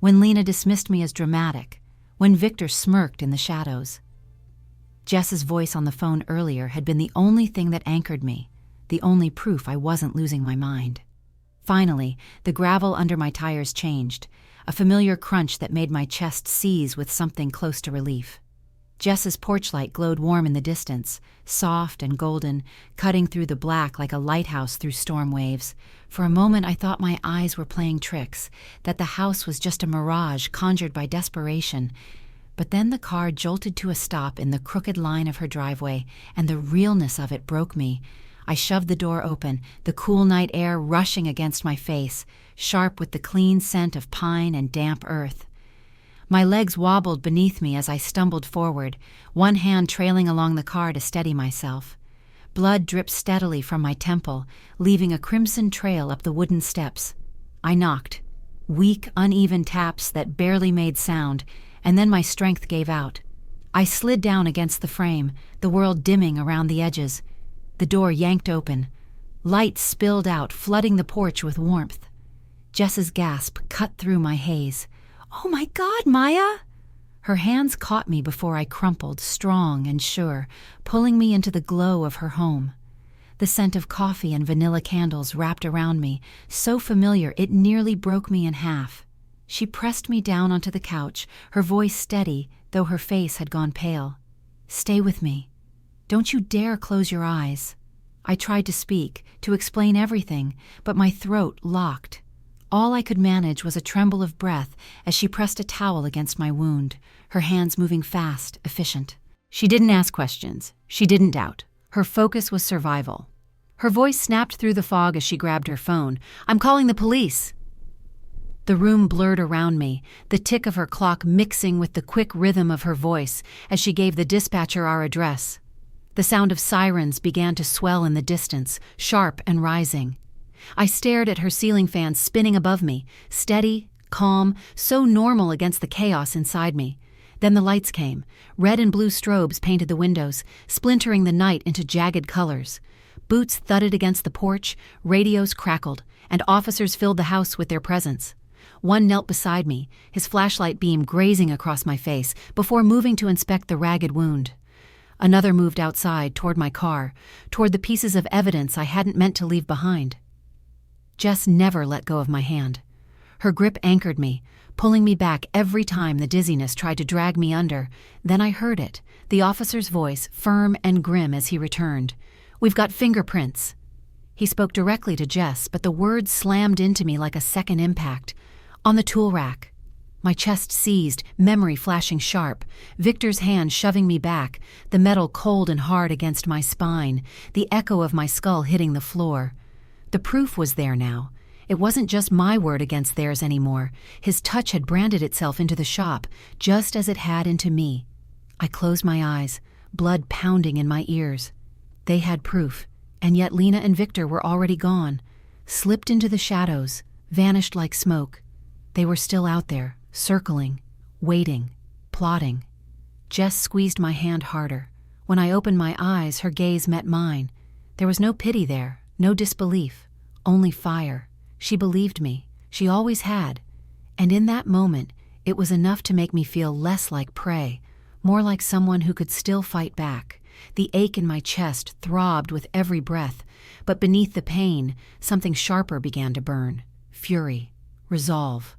When Lena dismissed me as dramatic. When Victor smirked in the shadows. Jess's voice on the phone earlier had been the only thing that anchored me. The only proof I wasn't losing my mind. Finally, the gravel under my tires changed, a familiar crunch that made my chest seize with something close to relief. Jess's porch light glowed warm in the distance, soft and golden, cutting through the black like a lighthouse through storm waves. For a moment I thought my eyes were playing tricks, that the house was just a mirage conjured by desperation. But then the car jolted to a stop in the crooked line of her driveway, and the realness of it broke me. I shoved the door open, the cool night air rushing against my face, sharp with the clean scent of pine and damp earth. My legs wobbled beneath me as I stumbled forward, one hand trailing along the car to steady myself. Blood dripped steadily from my temple, leaving a crimson trail up the wooden steps. I knocked, weak, uneven taps that barely made sound, and then my strength gave out. I slid down against the frame, the world dimming around the edges. The door yanked open. Light spilled out, flooding the porch with warmth. Jess's gasp cut through my haze. "Oh my God, Maya!" Her hands caught me before I crumpled, strong and sure, pulling me into the glow of her home. The scent of coffee and vanilla candles wrapped around me, so familiar it nearly broke me in half. She pressed me down onto the couch, her voice steady, though her face had gone pale. "Stay with me. Don't you dare close your eyes." I tried to speak, to explain everything, but my throat locked. All I could manage was a tremble of breath as she pressed a towel against my wound, her hands moving fast, efficient. She didn't ask questions. She didn't doubt. Her focus was survival. Her voice snapped through the fog as she grabbed her phone. "I'm calling the police." The room blurred around me, the tick of her clock mixing with the quick rhythm of her voice as she gave the dispatcher our address. The sound of sirens began to swell in the distance, sharp and rising. I stared at her ceiling fan spinning above me, steady, calm, so normal against the chaos inside me. Then the lights came. Red and blue strobes painted the windows, splintering the night into jagged colors. Boots thudded against the porch, radios crackled, and officers filled the house with their presence. One knelt beside me, his flashlight beam grazing across my face, before moving to inspect the ragged wound. Another moved outside, toward my car, toward the pieces of evidence I hadn't meant to leave behind. Jess never let go of my hand. Her grip anchored me, pulling me back every time the dizziness tried to drag me under. Then I heard it, the officer's voice, firm and grim as he returned. "We've got fingerprints." He spoke directly to Jess, but the words slammed into me like a second impact. "On the tool rack." My chest seized, memory flashing sharp, Victor's hand shoving me back, the metal cold and hard against my spine, the echo of my skull hitting the floor. The proof was there now. It wasn't just my word against theirs anymore. His touch had branded itself into the shop, just as it had into me. I closed my eyes, blood pounding in my ears. They had proof, and yet Lena and Victor were already gone, slipped into the shadows, vanished like smoke. They were still out there, circling, waiting, plotting. Jess squeezed my hand harder. When I opened my eyes, her gaze met mine. There was no pity there, no disbelief, only fire. She believed me. She always had. And in that moment, it was enough to make me feel less like prey, more like someone who could still fight back. The ache in my chest throbbed with every breath, but beneath the pain, something sharper began to burn. Fury. Resolve.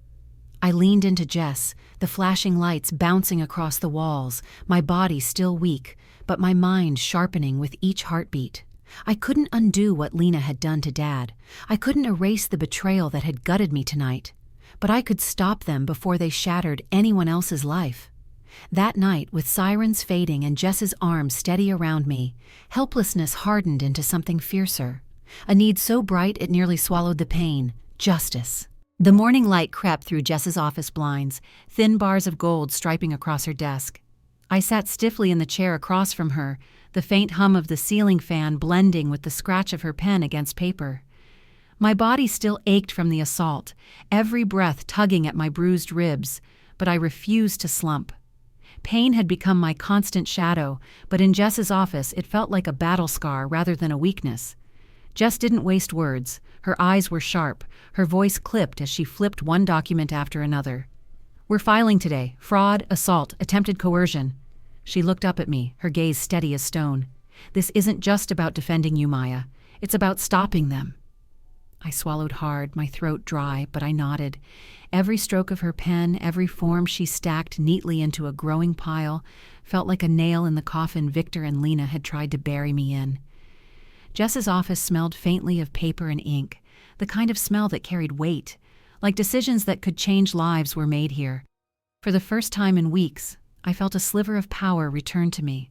I leaned into Jess, the flashing lights bouncing across the walls, my body still weak, but my mind sharpening with each heartbeat. I couldn't undo what Lena had done to Dad. I couldn't erase the betrayal that had gutted me tonight. But I could stop them before they shattered anyone else's life. That night, with sirens fading and Jess's arms steady around me, helplessness hardened into something fiercer. A need so bright it nearly swallowed the pain. Justice. The morning light crept through Jess's office blinds, thin bars of gold striping across her desk. I sat stiffly in the chair across from her, the faint hum of the ceiling fan blending with the scratch of her pen against paper. My body still ached from the assault, every breath tugging at my bruised ribs, but I refused to slump. Pain had become my constant shadow, but in Jess's office it felt like a battle scar rather than a weakness. Jess didn't waste words. Her eyes were sharp, her voice clipped as she flipped one document after another. "We're filing today. Fraud, assault, attempted coercion." She looked up at me, her gaze steady as stone. "This isn't just about defending you, Maya. It's about stopping them." I swallowed hard, my throat dry, but I nodded. Every stroke of her pen, every form she stacked neatly into a growing pile, felt like a nail in the coffin Victor and Lena had tried to bury me in. Jess's office smelled faintly of paper and ink, the kind of smell that carried weight, like decisions that could change lives were made here. For the first time in weeks, I felt a sliver of power return to me.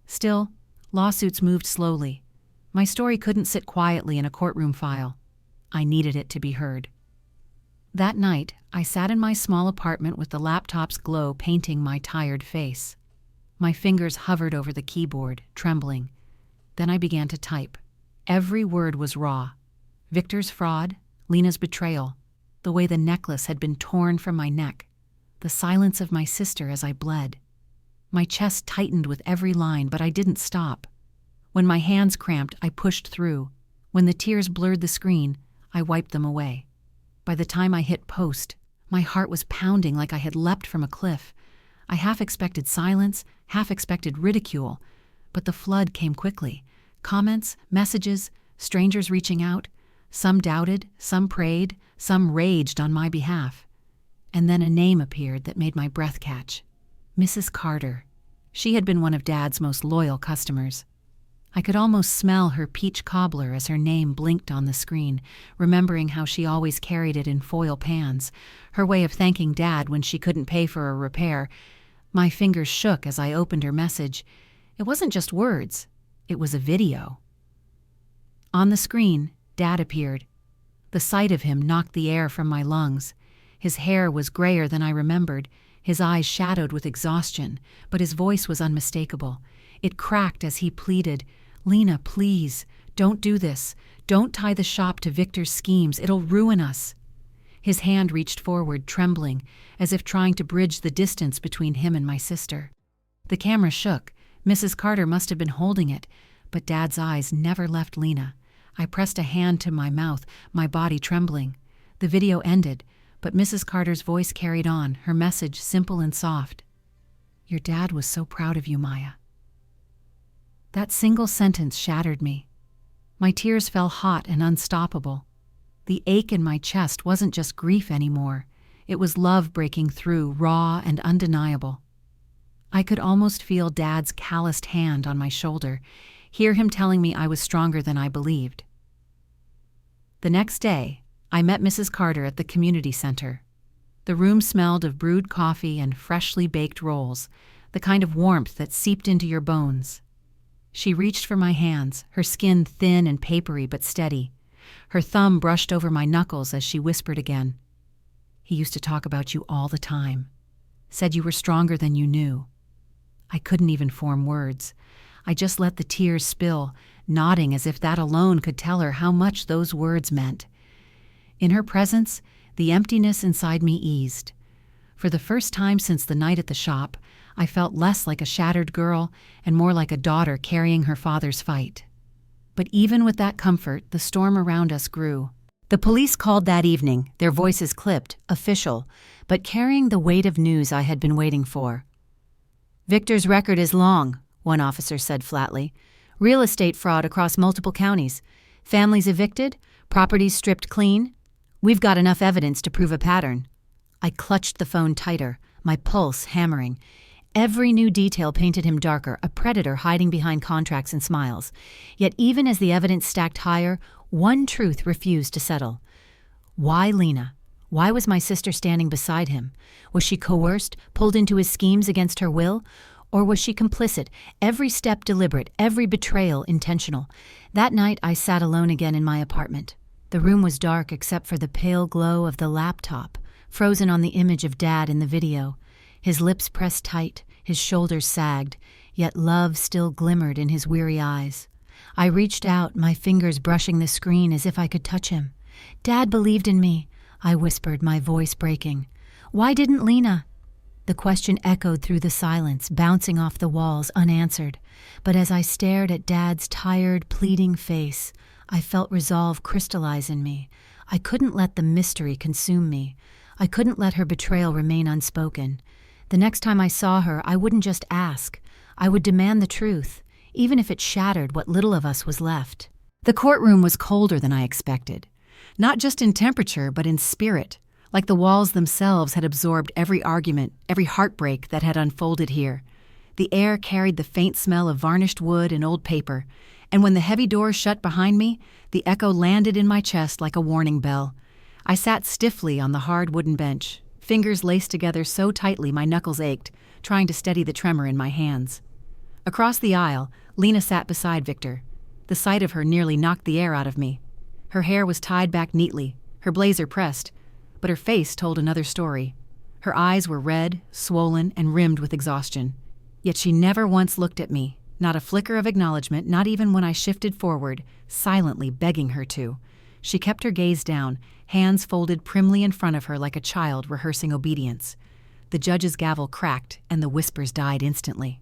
Still, lawsuits moved slowly. My story couldn't sit quietly in a courtroom file. I needed it to be heard. That night, I sat in my small apartment with the laptop's glow painting my tired face. My fingers hovered over the keyboard, trembling. Then I began to type. Every word was raw. Victor's fraud, Lena's betrayal, the way the necklace had been torn from my neck, the silence of my sister as I bled. My chest tightened with every line, but I didn't stop. When my hands cramped, I pushed through. When the tears blurred the screen, I wiped them away. By the time I hit post, my heart was pounding like I had leapt from a cliff. I half expected silence, half expected ridicule, but the flood came quickly. Comments, messages, strangers reaching out. Some doubted, some prayed, some raged on my behalf. And then a name appeared that made my breath catch. Mrs. Carter. She had been one of Dad's most loyal customers. I could almost smell her peach cobbler as her name blinked on the screen, remembering how she always carried it in foil pans, her way of thanking Dad when she couldn't pay for a repair. My fingers shook as I opened her message. It wasn't just words. It was a video. On the screen, Dad appeared. The sight of him knocked the air from my lungs. His hair was grayer than I remembered, his eyes shadowed with exhaustion, but his voice was unmistakable. It cracked as he pleaded, "Lena, please, don't do this. Don't tie the shop to Victor's schemes. It'll ruin us." His hand reached forward, trembling, as if trying to bridge the distance between him and my sister. The camera shook. Mrs. Carter must have been holding it, but Dad's eyes never left Lena. I pressed a hand to my mouth, my body trembling. The video ended, but Mrs. Carter's voice carried on, her message simple and soft. "Your dad was so proud of you, Maya." That single sentence shattered me. My tears fell hot and unstoppable. The ache in my chest wasn't just grief anymore. It was love breaking through, raw and undeniable. I could almost feel Dad's calloused hand on my shoulder, hear him telling me I was stronger than I believed. The next day, I met Mrs. Carter at the community center. The room smelled of brewed coffee and freshly baked rolls, the kind of warmth that seeped into your bones. She reached for my hands, her skin thin and papery but steady. Her thumb brushed over my knuckles as she whispered again. "He used to talk about you all the time. Said you were stronger than you knew." I couldn't even form words. I just let the tears spill, nodding as if that alone could tell her how much those words meant. In her presence, The emptiness inside me eased. For the first time since the night at the shop, I felt less like a shattered girl and more like a daughter carrying her father's fight. But even with that comfort, the storm around us grew. The police called that evening, their voices clipped, official, but carrying the weight of news I had been waiting for. "Victor's record is long," one officer said flatly. "Real estate fraud across multiple counties. Families evicted, properties stripped clean. We've got enough evidence to prove a pattern." I clutched the phone tighter, my pulse hammering. Every new detail painted him darker, a predator hiding behind contracts and smiles. Yet even as the evidence stacked higher, one truth refused to settle. Why Lena? Why was my sister standing beside him? Was she coerced, pulled into his schemes against her will? Or was she complicit, every step deliberate, every betrayal intentional? That night I sat alone again in my apartment. The room was dark except for the pale glow of the laptop, frozen on the image of Dad in the video. His lips pressed tight, his shoulders sagged, yet love still glimmered in his weary eyes. I reached out, my fingers brushing the screen as if I could touch him. "Dad believed in me," I whispered, my voice breaking. "Why didn't Lena?" The question echoed through the silence, bouncing off the walls, unanswered. But as I stared at Dad's tired, pleading face, I felt resolve crystallize in me. I couldn't let the mystery consume me. I couldn't let her betrayal remain unspoken. The next time I saw her, I wouldn't just ask. I would demand the truth, even if it shattered what little of us was left. The courtroom was colder than I expected. Not just in temperature, but in spirit, like the walls themselves had absorbed every argument, every heartbreak that had unfolded here. The air carried the faint smell of varnished wood and old paper, and when the heavy doors shut behind me, the echo landed in my chest like a warning bell. I sat stiffly on the hard wooden bench, fingers laced together so tightly my knuckles ached, trying to steady the tremor in my hands. Across the aisle, Lena sat beside Victor. The sight of her nearly knocked the air out of me. Her hair was tied back neatly, her blazer pressed, but her face told another story. Her eyes were red, swollen, and rimmed with exhaustion. Yet she never once looked at me, not a flicker of acknowledgement, not even when I shifted forward, silently begging her to. She kept her gaze down, hands folded primly in front of her like a child rehearsing obedience. The judge's gavel cracked, and the whispers died instantly.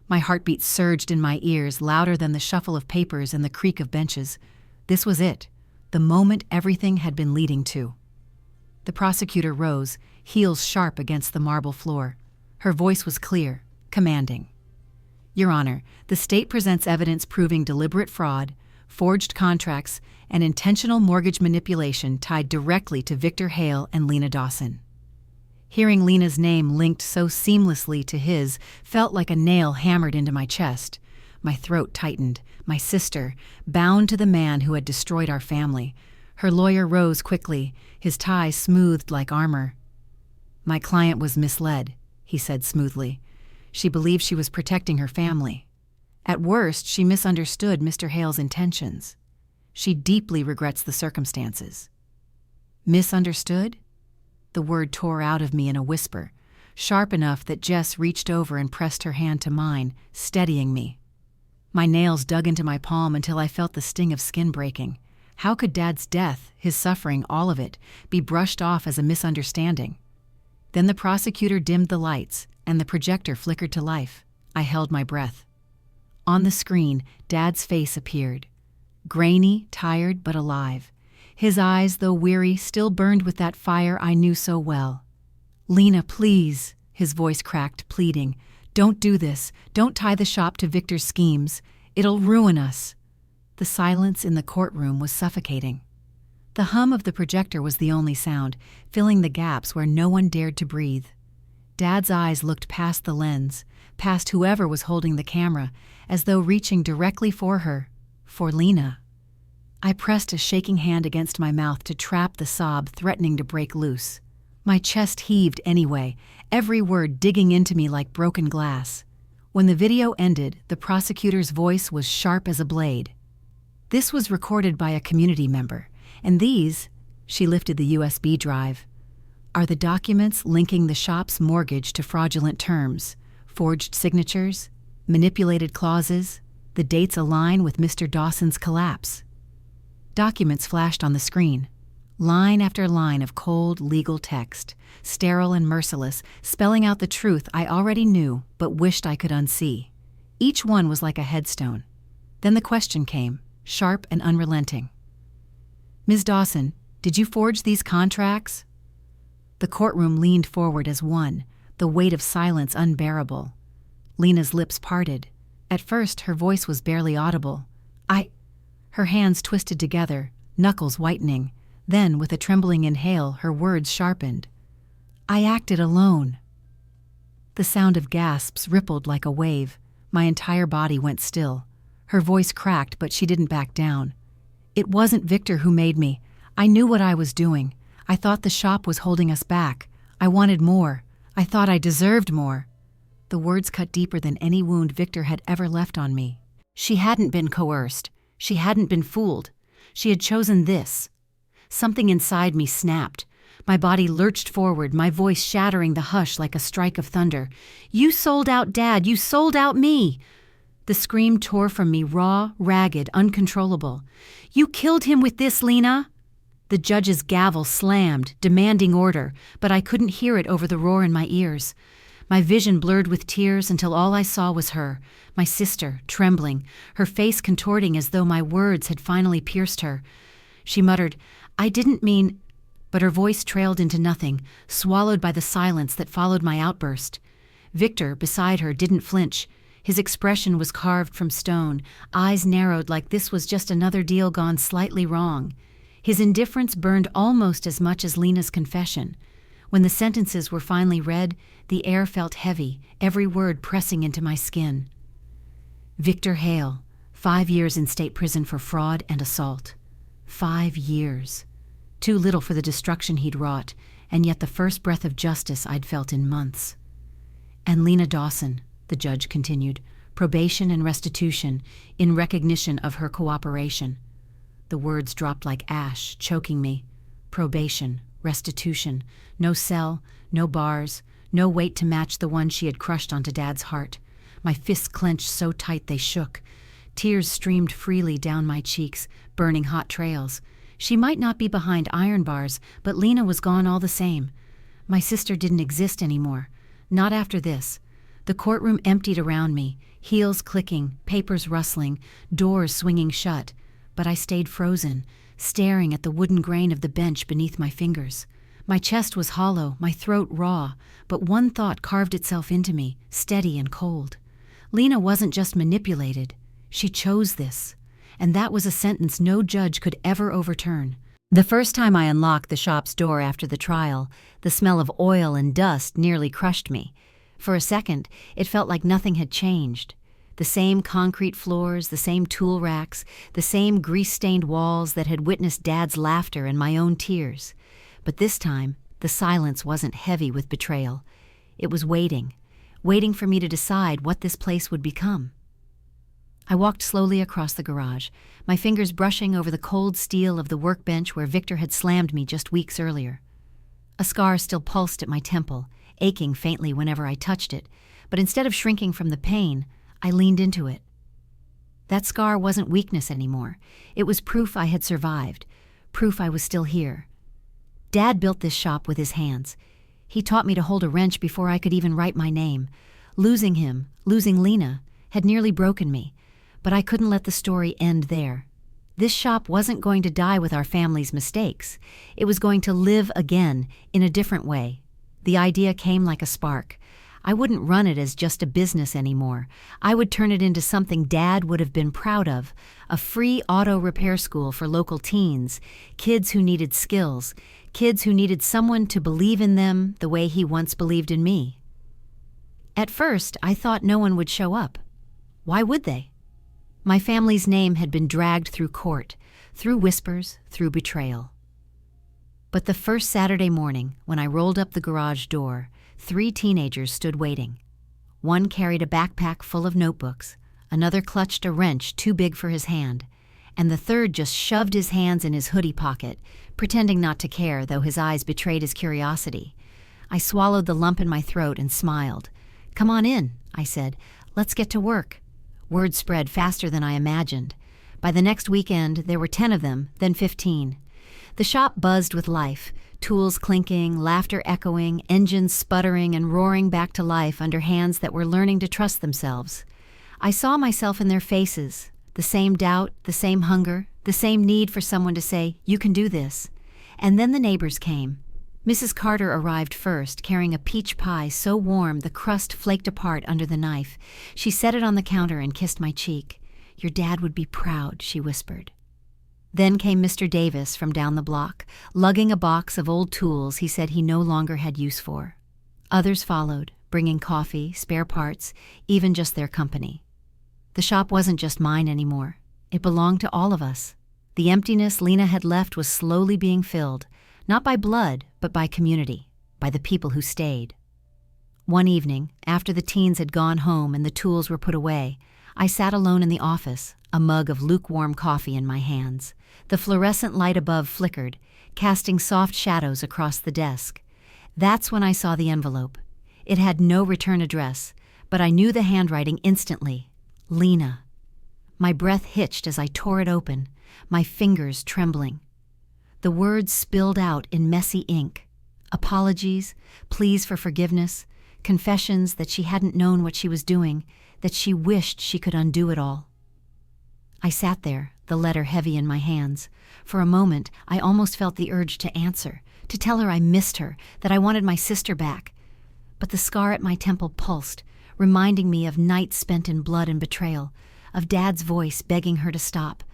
My heartbeat surged in my ears, louder than the shuffle of papers and the creak of benches. This was it, the moment everything had been leading to. The prosecutor rose, heels sharp against the marble floor. Her voice was clear, commanding. "Your Honor, the state presents evidence proving deliberate fraud, forged contracts, and intentional mortgage manipulation tied directly to Victor Hale and Lena Dawson." Hearing Lena's name linked so seamlessly to his felt like a nail hammered into my chest. My throat tightened. My sister, bound to the man who had destroyed our family. Her lawyer rose quickly, his tie smoothed like armor. "My client was misled," he said smoothly. "She believed she was protecting her family. At worst, she misunderstood Mr. Hale's intentions. She deeply regrets the circumstances." Misunderstood? The word tore out of me in a whisper, sharp enough that Jess reached over and pressed her hand to mine, steadying me. My nails dug into my palm until I felt the sting of skin breaking. How could Dad's death, his suffering, all of it, be brushed off as a misunderstanding? Then the prosecutor dimmed the lights, and the projector flickered to life. I held my breath. On the screen, Dad's face appeared. Grainy, tired, but alive. His eyes, though weary, still burned with that fire I knew so well. "Lena, please," his voice cracked, pleading. "Don't do this. Don't tie the shop to Victor's schemes. It'll ruin us." The silence in the courtroom was suffocating. The hum of the projector was the only sound, filling the gaps where no one dared to breathe. Dad's eyes looked past the lens, past whoever was holding the camera, as though reaching directly for her, for Lena. I pressed a shaking hand against my mouth to trap the sob threatening to break loose. My chest heaved anyway, every word digging into me like broken glass. When the video ended, the prosecutor's voice was sharp as a blade. "This was recorded by a community member, and these," she lifted the USB drive, "are the documents linking the shop's mortgage to fraudulent terms, forged signatures, manipulated clauses. The dates align with Mr. Dawson's collapse." Documents flashed on the screen. Line after line of cold legal text, sterile and merciless, spelling out the truth I already knew but wished I could unsee. Each one was like a headstone. Then the question came, sharp and unrelenting. "Ms. Dawson, did you forge these contracts?" The courtroom leaned forward as one, the weight of silence unbearable. Lena's lips parted. At first, her voice was barely audible. Her hands twisted together, knuckles whitening. Then, with a trembling inhale, her words sharpened. "I acted alone." The sound of gasps rippled like a wave. My entire body went still. Her voice cracked, but she didn't back down. "It wasn't Victor who made me. I knew what I was doing. I thought the shop was holding us back. I wanted more. I thought I deserved more." The words cut deeper than any wound Victor had ever left on me. She hadn't been coerced. She hadn't been fooled. She had chosen this. Something inside me snapped. My body lurched forward, my voice shattering the hush like a strike of thunder. "You sold out Dad! You sold out me!" The scream tore from me, raw, ragged, uncontrollable. "You killed him with this, Lena!" The judge's gavel slammed, demanding order, but I couldn't hear it over the roar in my ears. My vision blurred with tears until all I saw was her, my sister, trembling, her face contorting as though my words had finally pierced her. She muttered, "I didn't mean—" but her voice trailed into nothing, swallowed by the silence that followed my outburst. Victor, beside her, didn't flinch. His expression was carved from stone, eyes narrowed like this was just another deal gone slightly wrong. His indifference burned almost as much as Lena's confession. When the sentences were finally read, the air felt heavy, every word pressing into my skin. Victor Hale, 5 years in state prison for fraud and assault. 5 years. Too little for the destruction he'd wrought, and yet the first breath of justice I'd felt in months. "And Lena Dawson," the judge continued, "probation and restitution in recognition of her cooperation." The words dropped like ash, choking me. Probation, restitution, no cell, no bars, no weight to match the one she had crushed onto Dad's heart. My fists clenched so tight they shook. Tears streamed freely down my cheeks, burning hot trails. She might not be behind iron bars, but Lena was gone all the same. My sister didn't exist anymore. Not after this. The courtroom emptied around me, heels clicking, papers rustling, doors swinging shut. But I stayed frozen, staring at the wooden grain of the bench beneath my fingers. My chest was hollow, my throat raw, but one thought carved itself into me, steady and cold. Lena wasn't just manipulated. She chose this. And that was a sentence no judge could ever overturn. The first time I unlocked the shop's door after the trial, the smell of oil and dust nearly crushed me. For a second, it felt like nothing had changed. The same concrete floors, the same tool racks, the same grease-stained walls that had witnessed Dad's laughter and my own tears. But this time, the silence wasn't heavy with betrayal. It was waiting for me to decide what this place would become. I walked slowly across the garage, my fingers brushing over the cold steel of the workbench where Victor had slammed me just weeks earlier. A scar still pulsed at my temple, aching faintly whenever I touched it, but instead of shrinking from the pain, I leaned into it. That scar wasn't weakness anymore. It was proof I had survived, proof I was still here. Dad built this shop with his hands. He taught me to hold a wrench before I could even write my name. Losing him, losing Lena, had nearly broken me. But I couldn't let the story end there. This shop wasn't going to die with our family's mistakes. It was going to live again, in a different way. The idea came like a spark. I wouldn't run it as just a business anymore. I would turn it into something Dad would have been proud of, a free auto repair school for local teens, kids who needed skills, kids who needed someone to believe in them the way he once believed in me. At first, I thought no one would show up. Why would they? My family's name had been dragged through court, through whispers, through betrayal. But the first Saturday morning, when I rolled up the garage door, 3 teenagers stood waiting. One carried a backpack full of notebooks, another clutched a wrench too big for his hand, and the third just shoved his hands in his hoodie pocket, pretending not to care, though his eyes betrayed his curiosity. I swallowed the lump in my throat and smiled. "Come on in," I said. "Let's get to work." Word spread faster than I imagined. By the next weekend, there were 10 of them, then 15. The shop buzzed with life, tools clinking, laughter echoing, engines sputtering and roaring back to life under hands that were learning to trust themselves. I saw myself in their faces, the same doubt, the same hunger, the same need for someone to say, "You can do this." And then the neighbors came. Mrs. Carter arrived first, carrying a peach pie so warm the crust flaked apart under the knife. She set it on the counter and kissed my cheek. "Your dad would be proud," she whispered. Then came Mr. Davis from down the block, lugging a box of old tools he said he no longer had use for. Others followed, bringing coffee, spare parts, even just their company. The shop wasn't just mine anymore. It belonged to all of us. The emptiness Lena had left was slowly being filled, not by blood, but by community, by the people who stayed. One evening, after the teens had gone home and the tools were put away, I sat alone in the office, a mug of lukewarm coffee in my hands. The fluorescent light above flickered, casting soft shadows across the desk. That's when I saw the envelope. It had no return address, but I knew the handwriting instantly. Lena. My breath hitched as I tore it open, my fingers trembling. The words spilled out in messy ink. Apologies, pleas for forgiveness, confessions that she hadn't known what she was doing, that she wished she could undo it all. I sat there, the letter heavy in my hands. For a moment, I almost felt the urge to answer, to tell her I missed her, that I wanted my sister back. But the scar at my temple pulsed, reminding me of nights spent in blood and betrayal, of Dad's voice begging her to stop,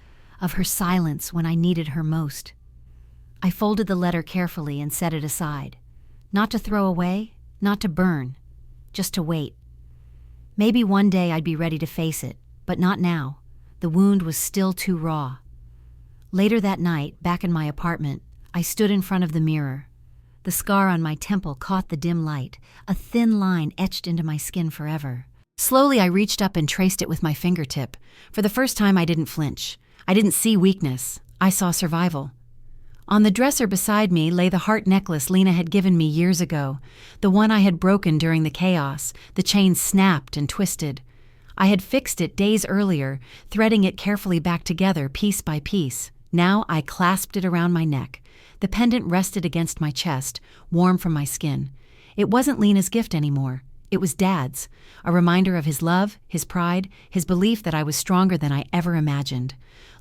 of her silence when I needed her most. I folded the letter carefully and set it aside. Not to throw away, not to burn, just to wait. Maybe one day I'd be ready to face it, but not now. The wound was still too raw. Later that night, back in my apartment, I stood in front of the mirror. The scar on my temple caught the dim light, a thin line etched into my skin forever. Slowly I reached up and traced it with my fingertip. For the first time I didn't flinch. I didn't see weakness. I saw survival. On the dresser beside me lay the heart necklace Lena had given me years ago, the one I had broken during the chaos. The chain snapped and twisted. I had fixed it days earlier, threading it carefully back together piece by piece. Now I clasped it around my neck. The pendant rested against my chest, warm from my skin. It wasn't Lena's gift anymore. It was Dad's, a reminder of his love, his pride, his belief that I was stronger than I ever imagined.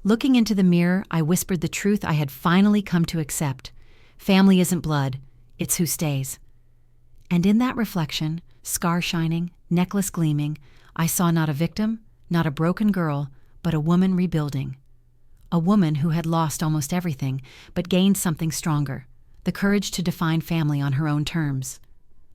Looking into the mirror, I whispered the truth I had finally come to accept. Family isn't blood, it's who stays. And in that reflection, scar shining, necklace gleaming, I saw not a victim, not a broken girl, but a woman rebuilding. A woman who had lost almost everything, but gained something stronger, the courage to define family on her own terms.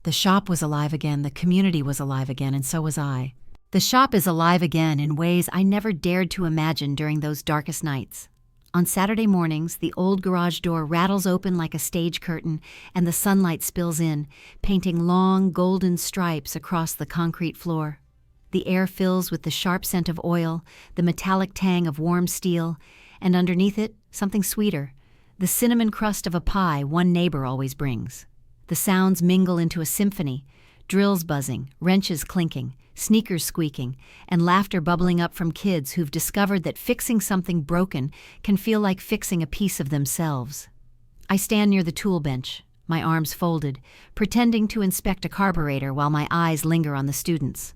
The shop was alive again, the community was alive again, and so was I. The shop is alive again in ways I never dared to imagine during those darkest nights. On Saturday mornings, the old garage door rattles open like a stage curtain, and the sunlight spills in, painting long, golden stripes across the concrete floor. The air fills with the sharp scent of oil, the metallic tang of warm steel, and underneath it, something sweeter, the cinnamon crust of a pie one neighbor always brings. The sounds mingle into a symphony, drills buzzing, wrenches clinking, sneakers squeaking, and laughter bubbling up from kids who've discovered that fixing something broken can feel like fixing a piece of themselves. I stand near the tool bench, my arms folded, pretending to inspect a carburetor while my eyes linger on the students.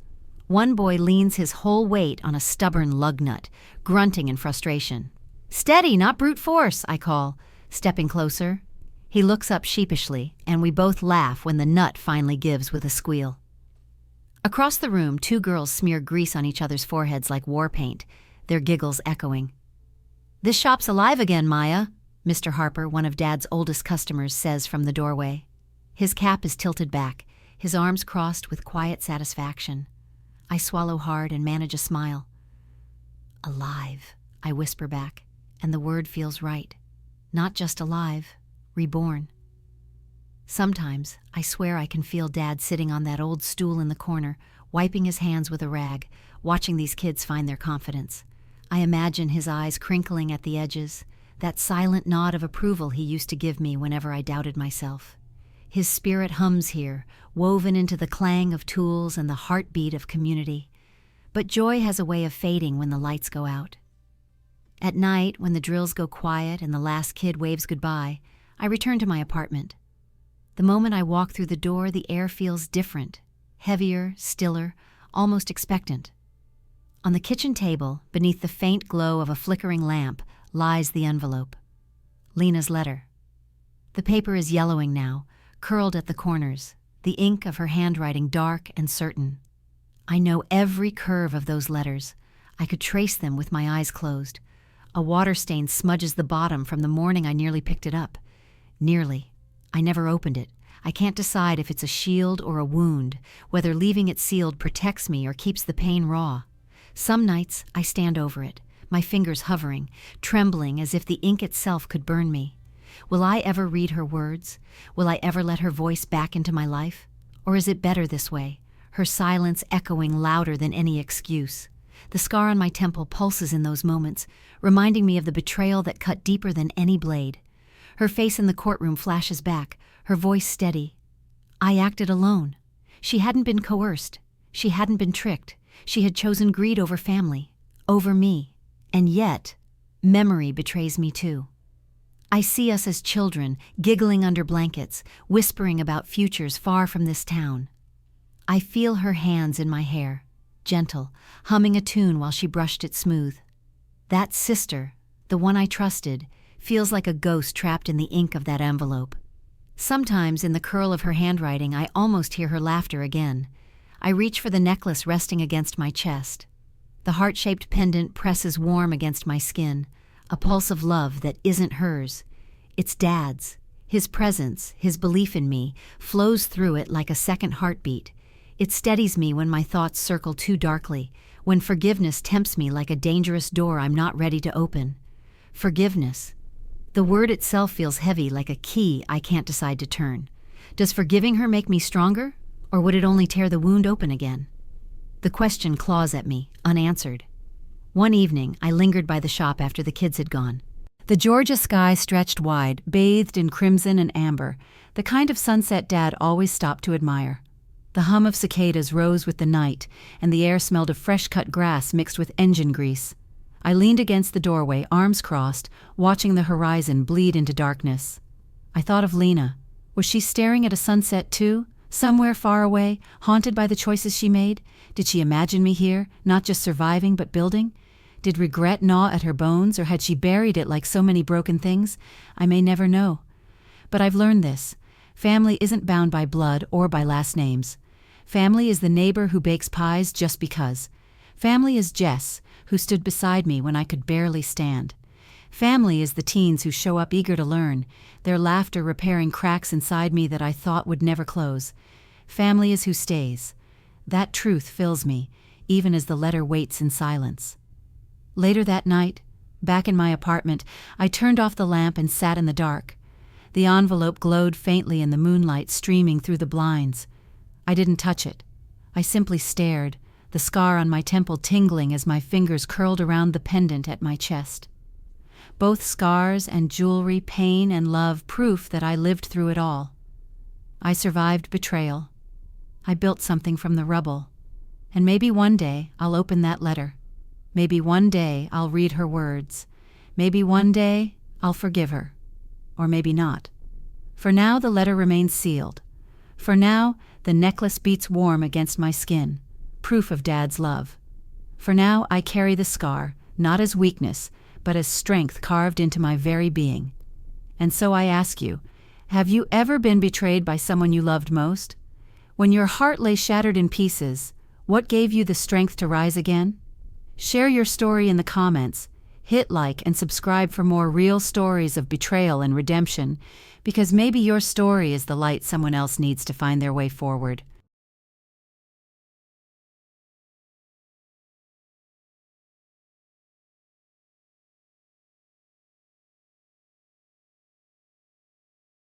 One boy leans his whole weight on a stubborn lug nut, grunting in frustration. "Steady, not brute force," I call, stepping closer. He looks up sheepishly, and we both laugh when the nut finally gives with a squeal. Across the room, two girls smear grease on each other's foreheads like war paint, their giggles echoing. "This shop's alive again, Maya," Mr. Harper, one of Dad's oldest customers, says from the doorway. His cap is tilted back, his arms crossed with quiet satisfaction. I swallow hard and manage a smile. "Alive," I whisper back, and the word feels right. Not just alive, reborn. Sometimes I swear I can feel Dad sitting on that old stool in the corner, wiping his hands with a rag, watching these kids find their confidence. I imagine his eyes crinkling at the edges, that silent nod of approval he used to give me whenever I doubted myself. His spirit hums here, woven into the clang of tools and the heartbeat of community. But joy has a way of fading when the lights go out. At night, when the drills go quiet and the last kid waves goodbye, I return to my apartment. The moment I walk through the door, the air feels different, heavier, stiller, almost expectant. On the kitchen table, beneath the faint glow of a flickering lamp, lies the envelope. Lena's letter. The paper is yellowing now, curled at the corners, the ink of her handwriting dark and certain. I know every curve of those letters. I could trace them with my eyes closed. A water stain smudges the bottom from the morning I nearly picked it up. Nearly. I never opened it. I can't decide if it's a shield or a wound, whether leaving it sealed protects me or keeps the pain raw. Some nights I stand over it, my fingers hovering, trembling as if the ink itself could burn me. Will I ever read her words? Will I ever let her voice back into my life? Or is it better this way, her silence echoing louder than any excuse? The scar on my temple pulses in those moments, reminding me of the betrayal that cut deeper than any blade. Her face in the courtroom flashes back, her voice steady. I acted alone. She hadn't been coerced. She hadn't been tricked. She had chosen greed over family, over me. And yet, memory betrays me too. I see us as children, giggling under blankets, whispering about futures far from this town. I feel her hands in my hair, gentle, humming a tune while she brushed it smooth. That sister, the one I trusted, feels like a ghost trapped in the ink of that envelope. Sometimes in the curl of her handwriting, I almost hear her laughter again. I reach for the necklace resting against my chest. The heart-shaped pendant presses warm against my skin, a pulse of love that isn't hers. It's Dad's. His presence, his belief in me, flows through it like a second heartbeat. It steadies me when my thoughts circle too darkly, when forgiveness tempts me like a dangerous door I'm not ready to open. Forgiveness. The word itself feels heavy, like a key I can't decide to turn. Does forgiving her make me stronger, or would it only tear the wound open again? The question claws at me, unanswered. One evening, I lingered by the shop after the kids had gone. The Georgia sky stretched wide, bathed in crimson and amber, the kind of sunset Dad always stopped to admire. The hum of cicadas rose with the night, and the air smelled of fresh-cut grass mixed with engine grease. I leaned against the doorway, arms crossed, watching the horizon bleed into darkness. I thought of Lena. Was she staring at a sunset too? Somewhere far away, haunted by the choices she made? Did she imagine me here, not just surviving but building? Did regret gnaw at her bones, or had she buried it like so many broken things? I may never know. But I've learned this. Family isn't bound by blood or by last names. Family is the neighbor who bakes pies just because. Family is Jess, who stood beside me when I could barely stand. Family is the teens who show up eager to learn, their laughter repairing cracks inside me that I thought would never close. Family is who stays. That truth fills me, even as the letter waits in silence. Later that night, back in my apartment, I turned off the lamp and sat in the dark. The envelope glowed faintly in the moonlight streaming through the blinds. I didn't touch it. I simply stared, the scar on my temple tingling as my fingers curled around the pendant at my chest. Both scars and jewelry, pain and love, proof that I lived through it all. I survived betrayal. I built something from the rubble. And maybe one day I'll open that letter. Maybe one day I'll read her words. Maybe one day I'll forgive her. Or maybe not. For now the letter remains sealed. For now the necklace beats warm against my skin, proof of Dad's love. For now I carry the scar, not as weakness, but as strength carved into my very being. And so I ask you, have you ever been betrayed by someone you loved most? When your heart lay shattered in pieces, what gave you the strength to rise again? Share your story in the comments. Hit like and subscribe for more real stories of betrayal and redemption, because maybe your story is the light someone else needs to find their way forward.